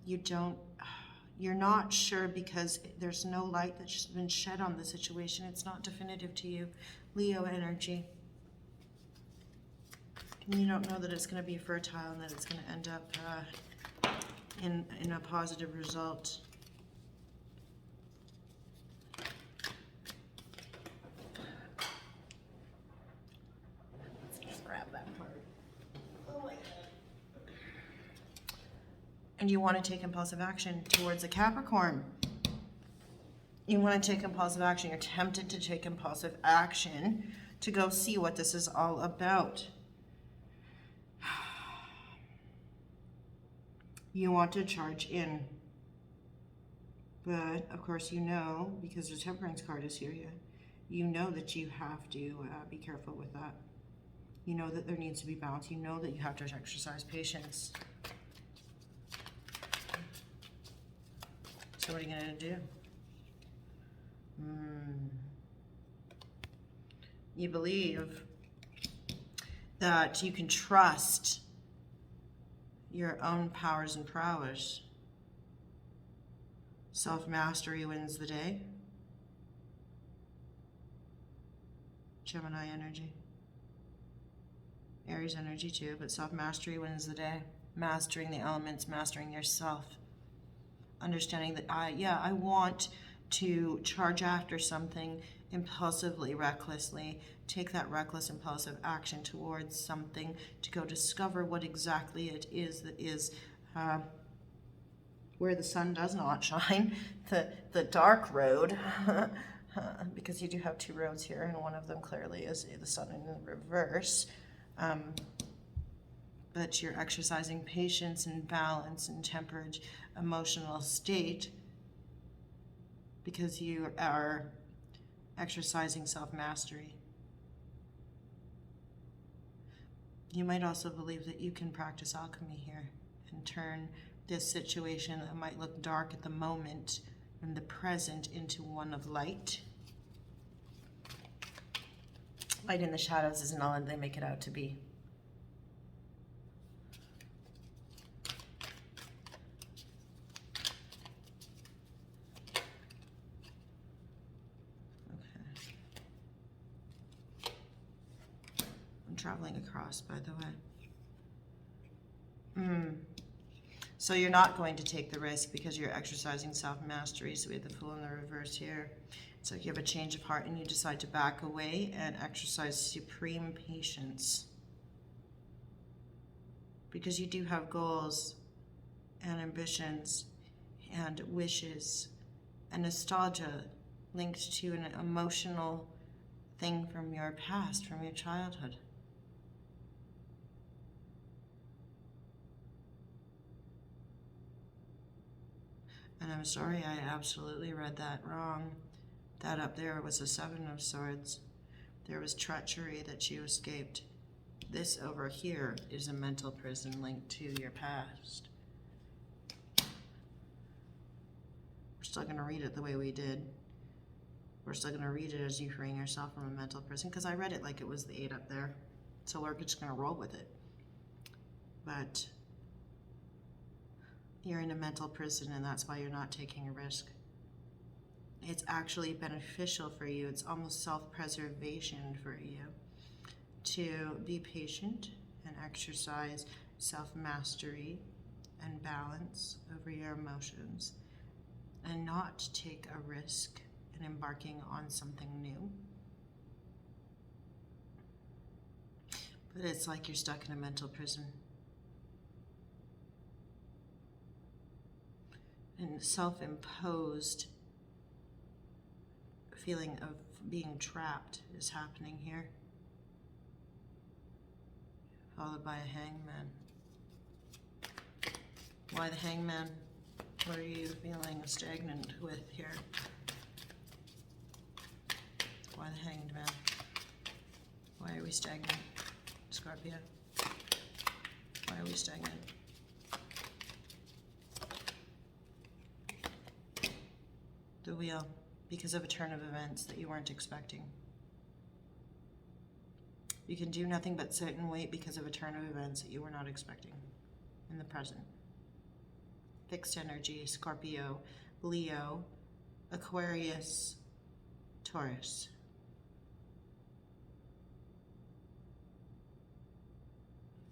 You're not sure because there's no light that's been shed on the situation. It's not definitive to you. Leo energy. You don't know that it's going to be fertile and that it's going to end up in a positive result. Let's just grab that part. Oh my God. And you want to take impulsive action towards a Capricorn. You want to take impulsive action. You're tempted to take impulsive action to go see what this is all about. You want to charge in. But, of course, you know, because the Temperance card is here, you know that you have to be careful with that. You know that there needs to be balance. You know that you have to exercise patience. So what are you going to do? You believe that you can trust your own powers and prowess. Self-mastery wins the day. Gemini energy. Aries energy too, but self-mastery wins the day. Mastering the elements, mastering yourself. Understanding that I want to charge after something impulsively, recklessly, take that reckless, impulsive action towards something to go discover what exactly it is that is where the sun does not shine, the dark road, because you do have two roads here, and one of them clearly is the sun in the reverse. But you're exercising patience and balance and tempered emotional state because you are exercising self-mastery. You might also believe that you can practice alchemy here and turn this situation that might look dark at the moment in the present into one of light. Light in the shadows isn't all that they make it out to be. Traveling across, by the way. So you're not going to take the risk because you're exercising self-mastery. So we have the Fool in the reverse here. So you have a change of heart and you decide to back away and exercise supreme patience. Because you do have goals and ambitions and wishes and nostalgia linked to an emotional thing from your past, from your childhood. And I'm sorry, I absolutely read that wrong. That up there was a Seven of Swords. There was treachery that you escaped. This over here is a mental prison linked to your past. We're still going to read it the way we did. We're still going to read it as you freeing yourself from a mental prison, because I read it like it was the 8 up there. So we're just going to roll with it. But you're in a mental prison, and that's why you're not taking a risk. It's actually beneficial for you. It's almost self-preservation for you to be patient and exercise self-mastery and balance over your emotions and not take a risk in embarking on something new. But it's like you're stuck in a mental prison. And self-imposed feeling of being trapped is happening here, followed by a hangman. Why the hangman? What are you feeling stagnant with here? Why the hanged man? Why are we stagnant, Scorpio? Why are we stagnant? The wheel, because of a turn of events that you weren't expecting. You can do nothing but sit and wait because of a turn of events that you were not expecting in the present. Fixed energy, Scorpio, Leo, Aquarius, Taurus.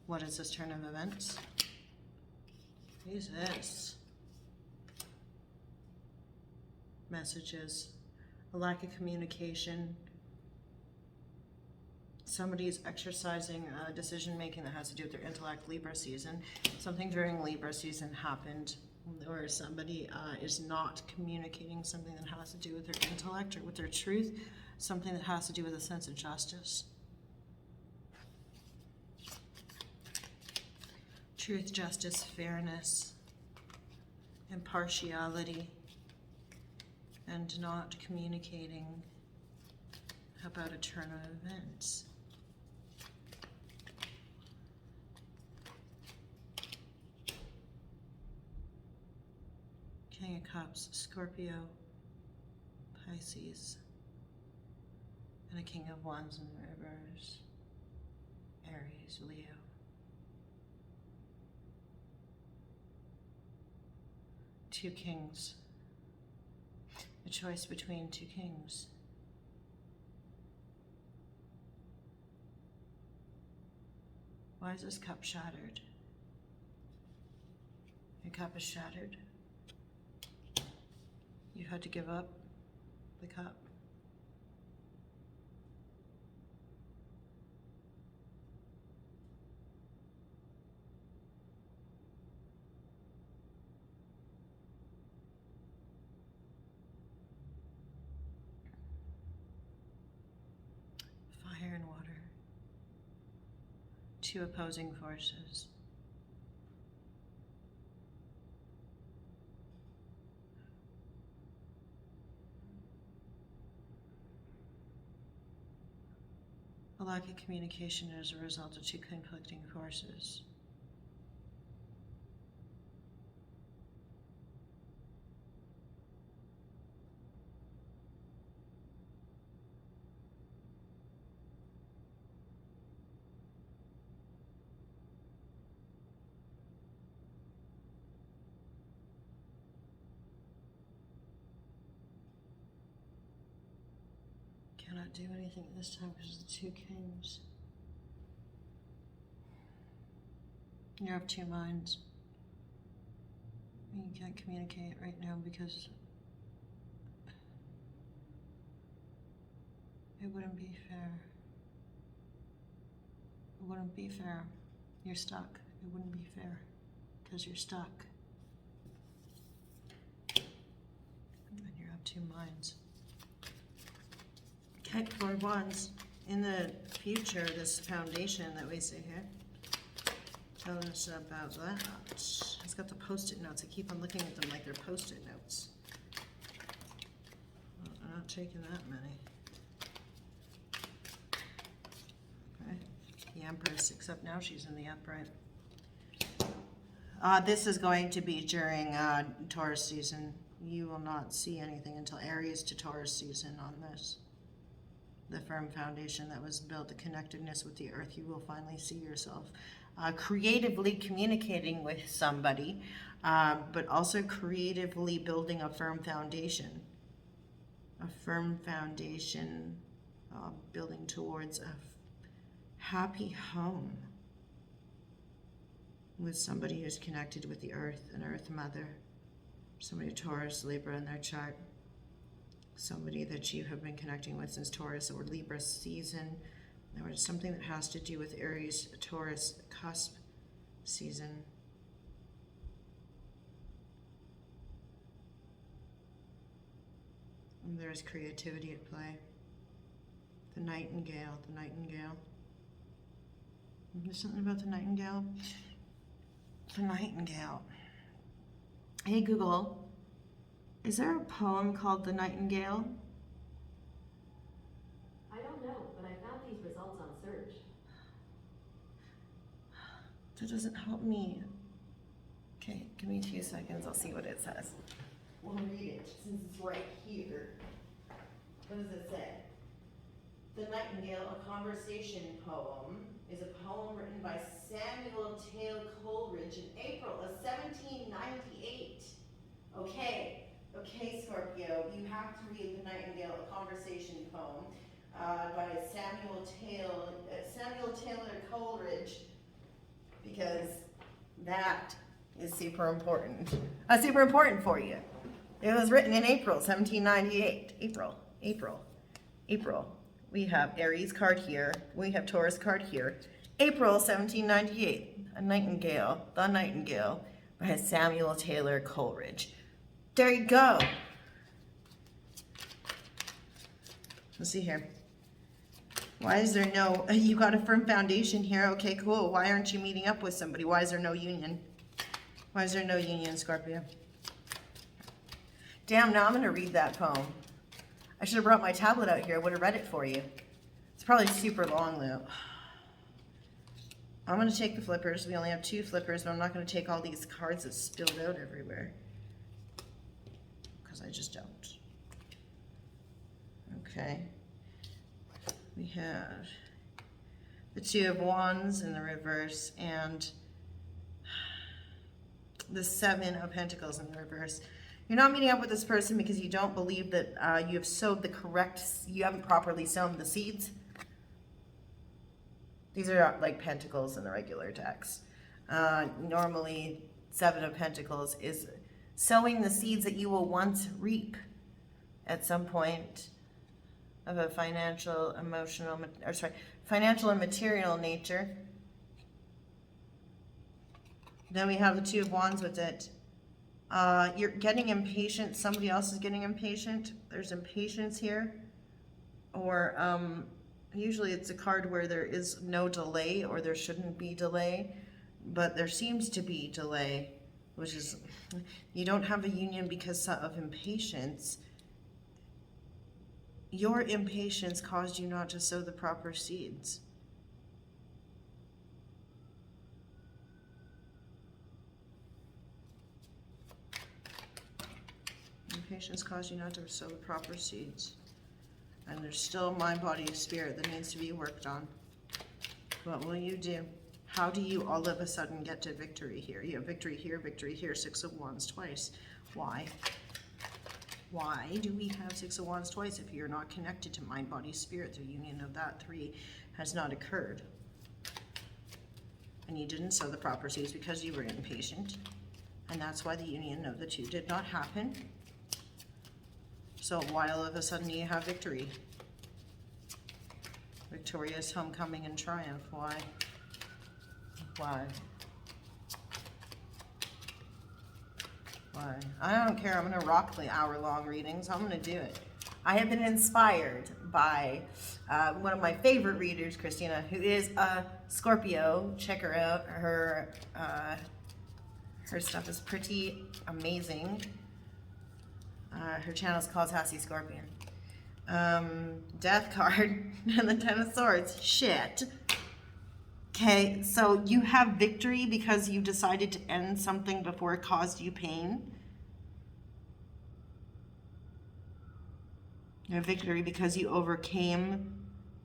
What is this turn of events? What is this? Messages, a lack of communication. Somebody's exercising decision making that has to do with their intellect. Libra season. Something during Libra season happened, or somebody is not communicating something that has to do with their intellect or with their truth, something that has to do with a sense of justice. Truth, justice, fairness, impartiality, and not communicating about a turn of events. King of Cups, Scorpio, Pisces, and a King of Wands in reverse, Aries, Leo. Two kings. A choice between two kings. Why is this cup shattered? Your cup is shattered. You had to give up the cup. Fire and water. Two opposing forces. A lack of communication as a result of two conflicting forces. Cannot do anything at this time because of the two kings. You're of two minds. You can't communicate right now because it wouldn't be fair. It wouldn't be fair. You're stuck. It wouldn't be fair because you're stuck. And you're of two minds. Okay, 4 of Wands. In the future, this foundation that we see here, tell us about that. It's got the post-it notes. I keep on looking at them like they're post-it notes. Well, I'm not taking that many. Okay. The Empress, except now she's in the upright. This is going to be during Taurus season. You will not see anything until Aries to Taurus season on this. The firm foundation that was built, the connectedness with the earth, you will finally see yourself creatively communicating with somebody, but also creatively building a firm foundation. A firm foundation, building towards a happy home with somebody who's connected with the earth, an earth mother, somebody Taurus, Libra in their chart, somebody that you have been connecting with since Taurus or Libra season, or something that has to do with Aries, Taurus, cusp season. And there's creativity at play. The nightingale, the nightingale. There's something about the nightingale. The nightingale. Hey Google, is there a poem called The Nightingale? I don't know, but I found these results on search. That doesn't help me. Okay, give me 2 seconds, I'll see what it says. We'll read it since it's right here. What does it say? The Nightingale, a conversation poem, is a poem written by Samuel Taylor Coleridge in April of 1798. Okay, Scorpio, you have to read The Nightingale, a conversation poem by Samuel Taylor Coleridge, because that is super important. Super important for you. It was written in April 1798. April. We have Aries card here. We have Taurus card here. April 1798. A Nightingale, The Nightingale by Samuel Taylor Coleridge. There you go. Let's see here. Why is there no, you got a firm foundation here. Okay, cool. Why aren't you meeting up with somebody? Why is there no union? Why is there no union, Scorpio? Damn, now I'm going to read that poem. I should have brought my tablet out here. I would have read it for you. It's probably super long, though. I'm going to take the flippers. We only have 2 flippers, but I'm not going to take all these cards that spilled out everywhere, because I just don't. Okay. We have the 2 of Wands in the reverse and the 7 of Pentacles in the reverse. You're not meeting up with this person because you don't believe that you have sowed the correct, you haven't properly sown the seeds. These are like Pentacles in the regular text. Normally, 7 of Pentacles is sowing the seeds that you will once reap at some point of a financial, emotional, financial and material nature. Then we have the 2 of Wands with it. You're getting impatient. Somebody else is getting impatient. There's impatience here. Or usually it's a card where there is no delay, or there shouldn't be delay. But there seems to be delay, which is, you don't have a union because of impatience. Your impatience caused you not to sow the proper seeds. Impatience caused you not to sow the proper seeds. And there's still mind, body, spirit that needs to be worked on. What will you do? How do you all of a sudden get to victory here? You have victory here, 6 of Wands twice. Why? Why do we have 6 of Wands twice if you're not connected to mind, body, spirit? The union of that 3 has not occurred. And you didn't sow the proper seeds because you were impatient. And that's why the union of the 2 did not happen. So why all of a sudden you have victory? Victorious homecoming and triumph. Why? Why? Why? I don't care. I'm going to rock the hour-long readings. I'm going to do it. I have been inspired by one of my favorite readers, Christina, who is a Scorpio. Check her out. Her stuff is pretty amazing. Her channel is called Sassy Scorpion. Death card and the Ten of Swords. Shit. Okay, so you have victory because you decided to end something before it caused you pain. You have victory because you overcame,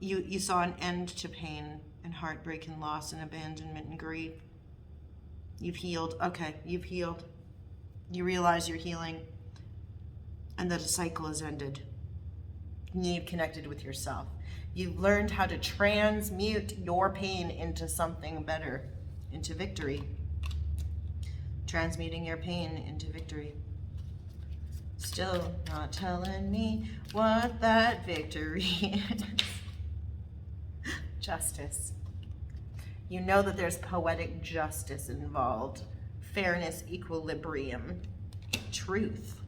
you saw an end to pain and heartbreak and loss and abandonment and grief. You've healed. Okay, you've healed. You realize you're healing and that a cycle has ended. You've connected with yourself. You've learned how to transmute your pain into something better, into victory. Transmuting your pain into victory. Still not telling me what that victory is. Justice. You know that there's poetic justice involved. Fairness, equilibrium, truth.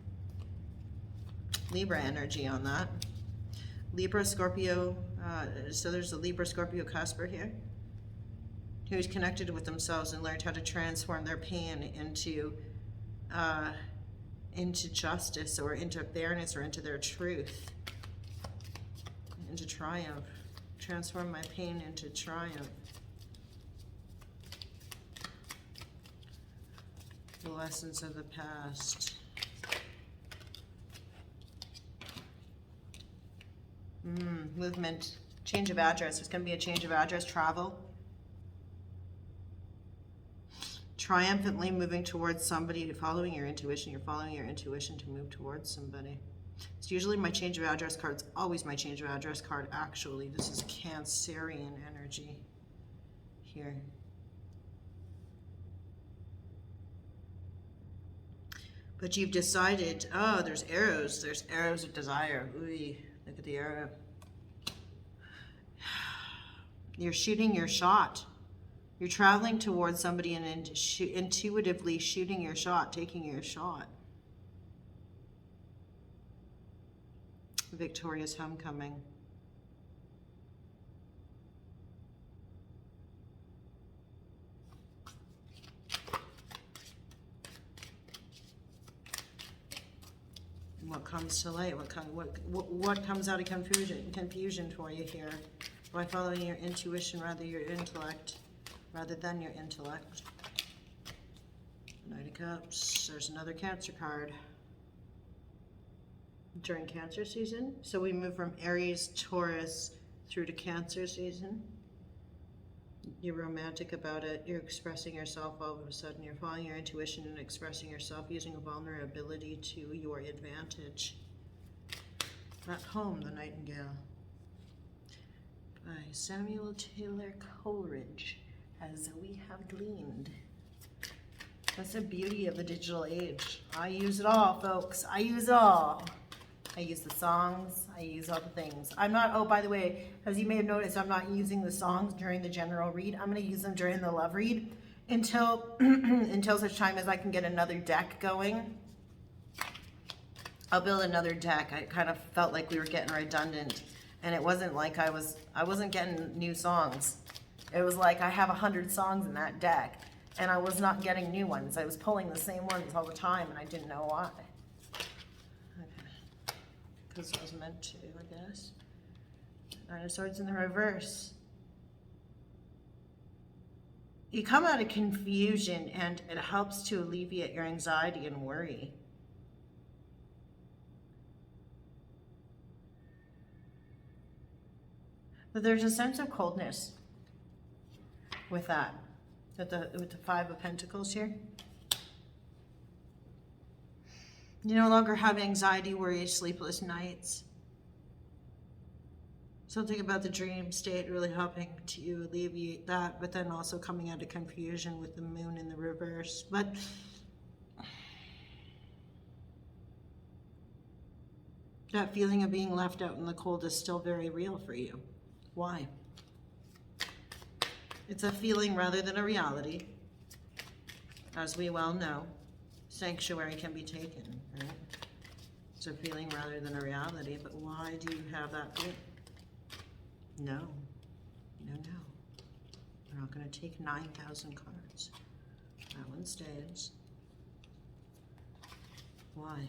Libra energy on that. Libra, Scorpio, so there's a Libra, Scorpio, Casper here, who's connected with themselves and learned how to transform their pain into justice or into fairness or into their truth, into triumph. Transform my pain into triumph. The lessons of the past. Movement, change of address. There's going to be a change of address, travel. Triumphantly moving towards somebody, following your intuition. You're following your intuition to move towards somebody. It's usually my change of address card. It's always my change of address card, actually. This is Cancerian energy here. But you've decided, oh, there's arrows. There's arrows of desire. Ooh, look at the arrow. You're shooting your shot. You're traveling towards somebody and intuitively shooting your shot, taking your shot. Victorious homecoming. What comes to light? What comes out of confusion for you here? By following your intuition rather than your intellect. Knight of Cups. There's another Cancer card. During Cancer season, so we move from Aries, Taurus through to Cancer season. You're romantic about it. You're expressing yourself all of a sudden. You're following your intuition and expressing yourself using a vulnerability to your advantage. At Home, the Nightingale. By Samuel Taylor Coleridge, as we have gleaned. That's the beauty of the digital age. I use it all, folks. I use it all. I use the songs, I use all the things. I'm not, oh, by the way, as you may have noticed, I'm not using the songs during the general read. I'm going to use them during the love read until such time as I can get another deck going. I'll build another deck. I kind of felt like we were getting redundant, and it wasn't like I wasn't getting new songs. It was like I have 100 songs in that deck, and I was not getting new ones. I was pulling the same ones all the time, and I didn't know why. Because it was meant to, I guess. Nine of Swords in the reverse. You come out of confusion and it helps to alleviate your anxiety and worry. But there's a sense of coldness with that, with the Five of Pentacles here. You no longer have anxiety, worry, sleepless nights. Something about the dream state really helping to alleviate that, but then also coming out of confusion with the moon in the reverse. But that feeling of being left out in the cold is still very real for you. Why? It's a feeling rather than a reality, as we well know. Sanctuary can be taken, right? It's a feeling rather than a reality, but why do you have that feeling? No. No, no. We're not going to take 9,000 cards. That one stays. Why?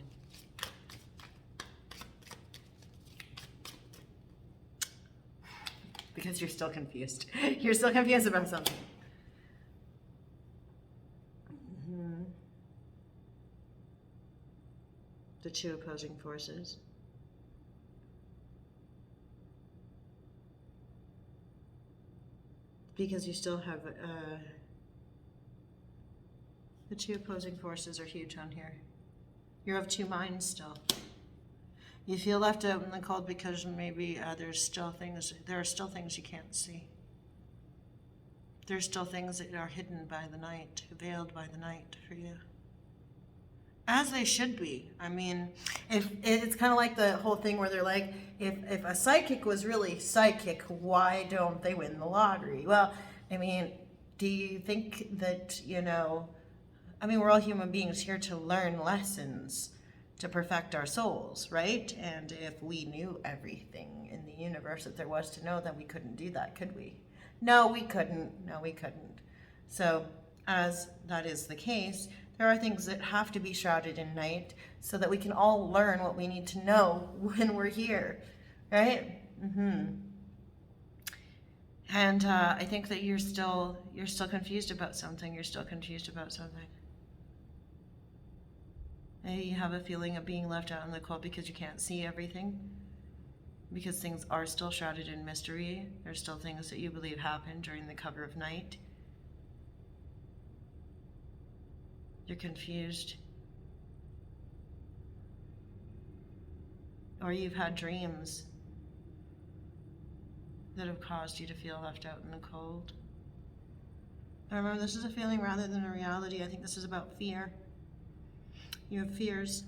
Because you're still confused. You're still confused about something. The two opposing forces. Because you still have the two opposing forces are huge on here. You're of two minds still. You feel left out in the cold because maybe there are still things you can't see. There's still things that are hidden by the night, veiled by the night for you. As they should be. I mean, if it's kind of like the whole thing where they're like, if a psychic was really psychic, why don't they win the lottery? Well, I mean, do you think that, you know, I mean, we're all human beings here to learn lessons, to perfect our souls, right? And if we knew everything in the universe that there was to know, then we couldn't do that, could we? No, we couldn't. No, we couldn't. So, as that is the case, there are things that have to be shrouded in night so that we can all learn what we need to know when we're here, right? And I think that you're still confused about something. You're still confused about something. Maybe you have a feeling of being left out in the cold because you can't see everything, because things are still shrouded in mystery. There's still things that you believe happened during the cover of night. You're confused. Or you've had dreams that have caused you to feel left out in the cold. But remember, this is a feeling rather than a reality. I think this is about fear. You have fears.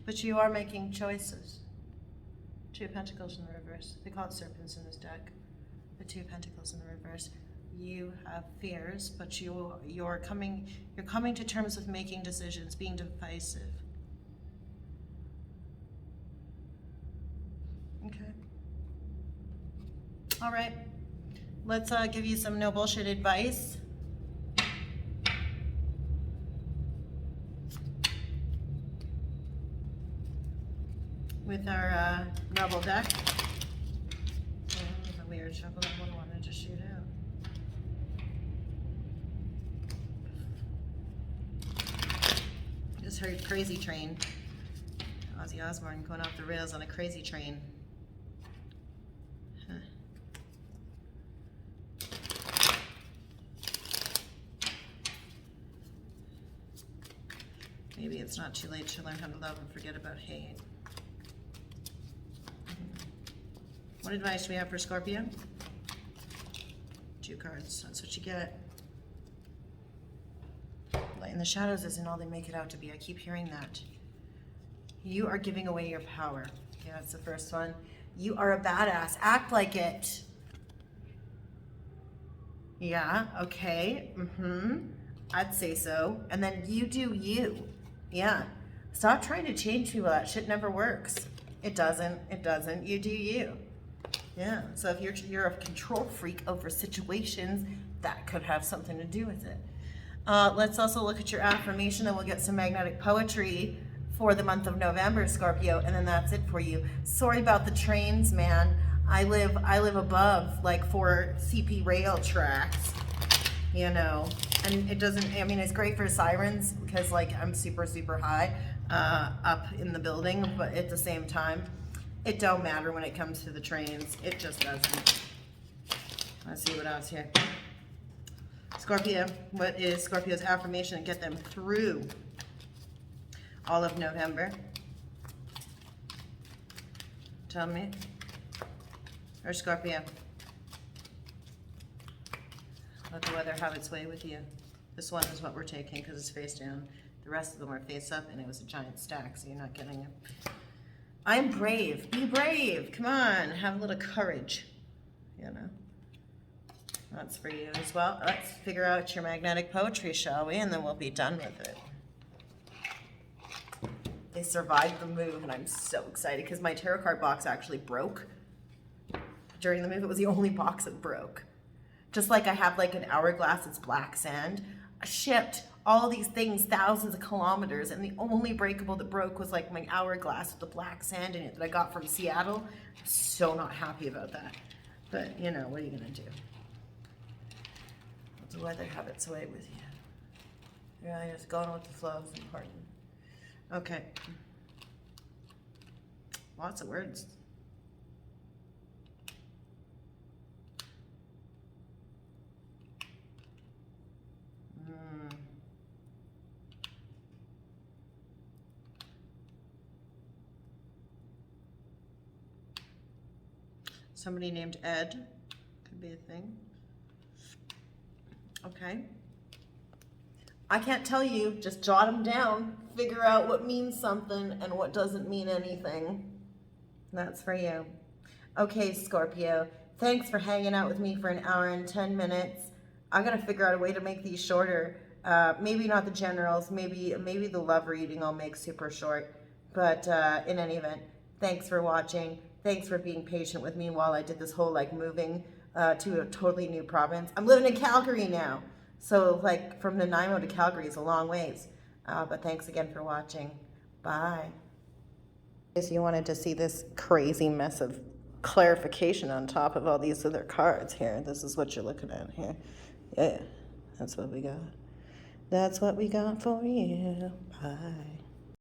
But you are making choices. Two of Pentacles in the reverse. They call it serpents in this deck. The Two of Pentacles in the reverse. You have fears, but you're coming to terms with making decisions, being decisive. Okay. All right. Let's give you some no bullshit advice. With our Rebel deck. Oh, a weird shuffle. That one wanted to shoot out. Just heard Crazy Train. Ozzy Osbourne going off the rails on a crazy train. Huh. Maybe it's not too late to learn how to love and forget about hate. What advice do we have for Scorpio? Two cards, that's what you get. Light in the shadows isn't all they make it out to be. I keep hearing that. You are giving away your power. Yeah, that's the first one. You are a badass. Act like it. Yeah, okay. I'd say so. And then you do you. Yeah. Stop trying to change people. That shit never works. It doesn't. It doesn't. You do you. Yeah. So if you're a control freak over situations, that could have something to do with it. Let's also look at your affirmation, and we'll get some magnetic poetry for the month of November, Scorpio, and then that's it for you. Sorry about the trains, man. I live above like 4 CP rail tracks, you know, and it doesn't. I mean, it's great for sirens because like I'm super high up in the building, but at the same time, it don't matter when it comes to the trains. It just doesn't. Let's see what else here. Scorpio, what is Scorpio's affirmation and get them through all of November? Tell me. Or Scorpio. Let the weather have its way with you. This one is what we're taking because it's face down. The rest of them are face up, and it was a giant stack, so you're not getting it. I'm brave. Be brave. Come on. Have a little courage. You know. That's for you as well. Let's figure out your magnetic poetry, shall we? And then we'll be done with it. They survived the move, and I'm so excited because my tarot card box actually broke during the move. It was the only box that broke. Just like I have like an hourglass, it's black sand. I shipped all these things thousands of kilometers, and the only breakable that broke was like my hourglass with the black sand in it that I got from Seattle. I'm so not happy about that. But, you know, what are you going to do? Let the weather have its way with you. Yeah, just going with the flow is important. Okay. Lots of words. Somebody named Ed. Could be a thing. Okay. I can't tell you, just jot them down. Figure out what means something and what doesn't mean anything. That's for you. Okay, Scorpio. Thanks for hanging out with me for an hour and 10 minutes. I gotta figure out a way to make these shorter. Maybe not the generals, maybe the love reading I'll make super short. But in any event, thanks for watching. Thanks for being patient with me while I did this whole like moving to a totally new province. I'm living in Calgary now. So like from Nanaimo to Calgary is a long ways. But thanks again for watching. Bye. If you wanted to see this crazy mess of clarification on top of all these other cards here, this is what you're looking at here. Yeah, that's what we got. That's what we got for you. Bye.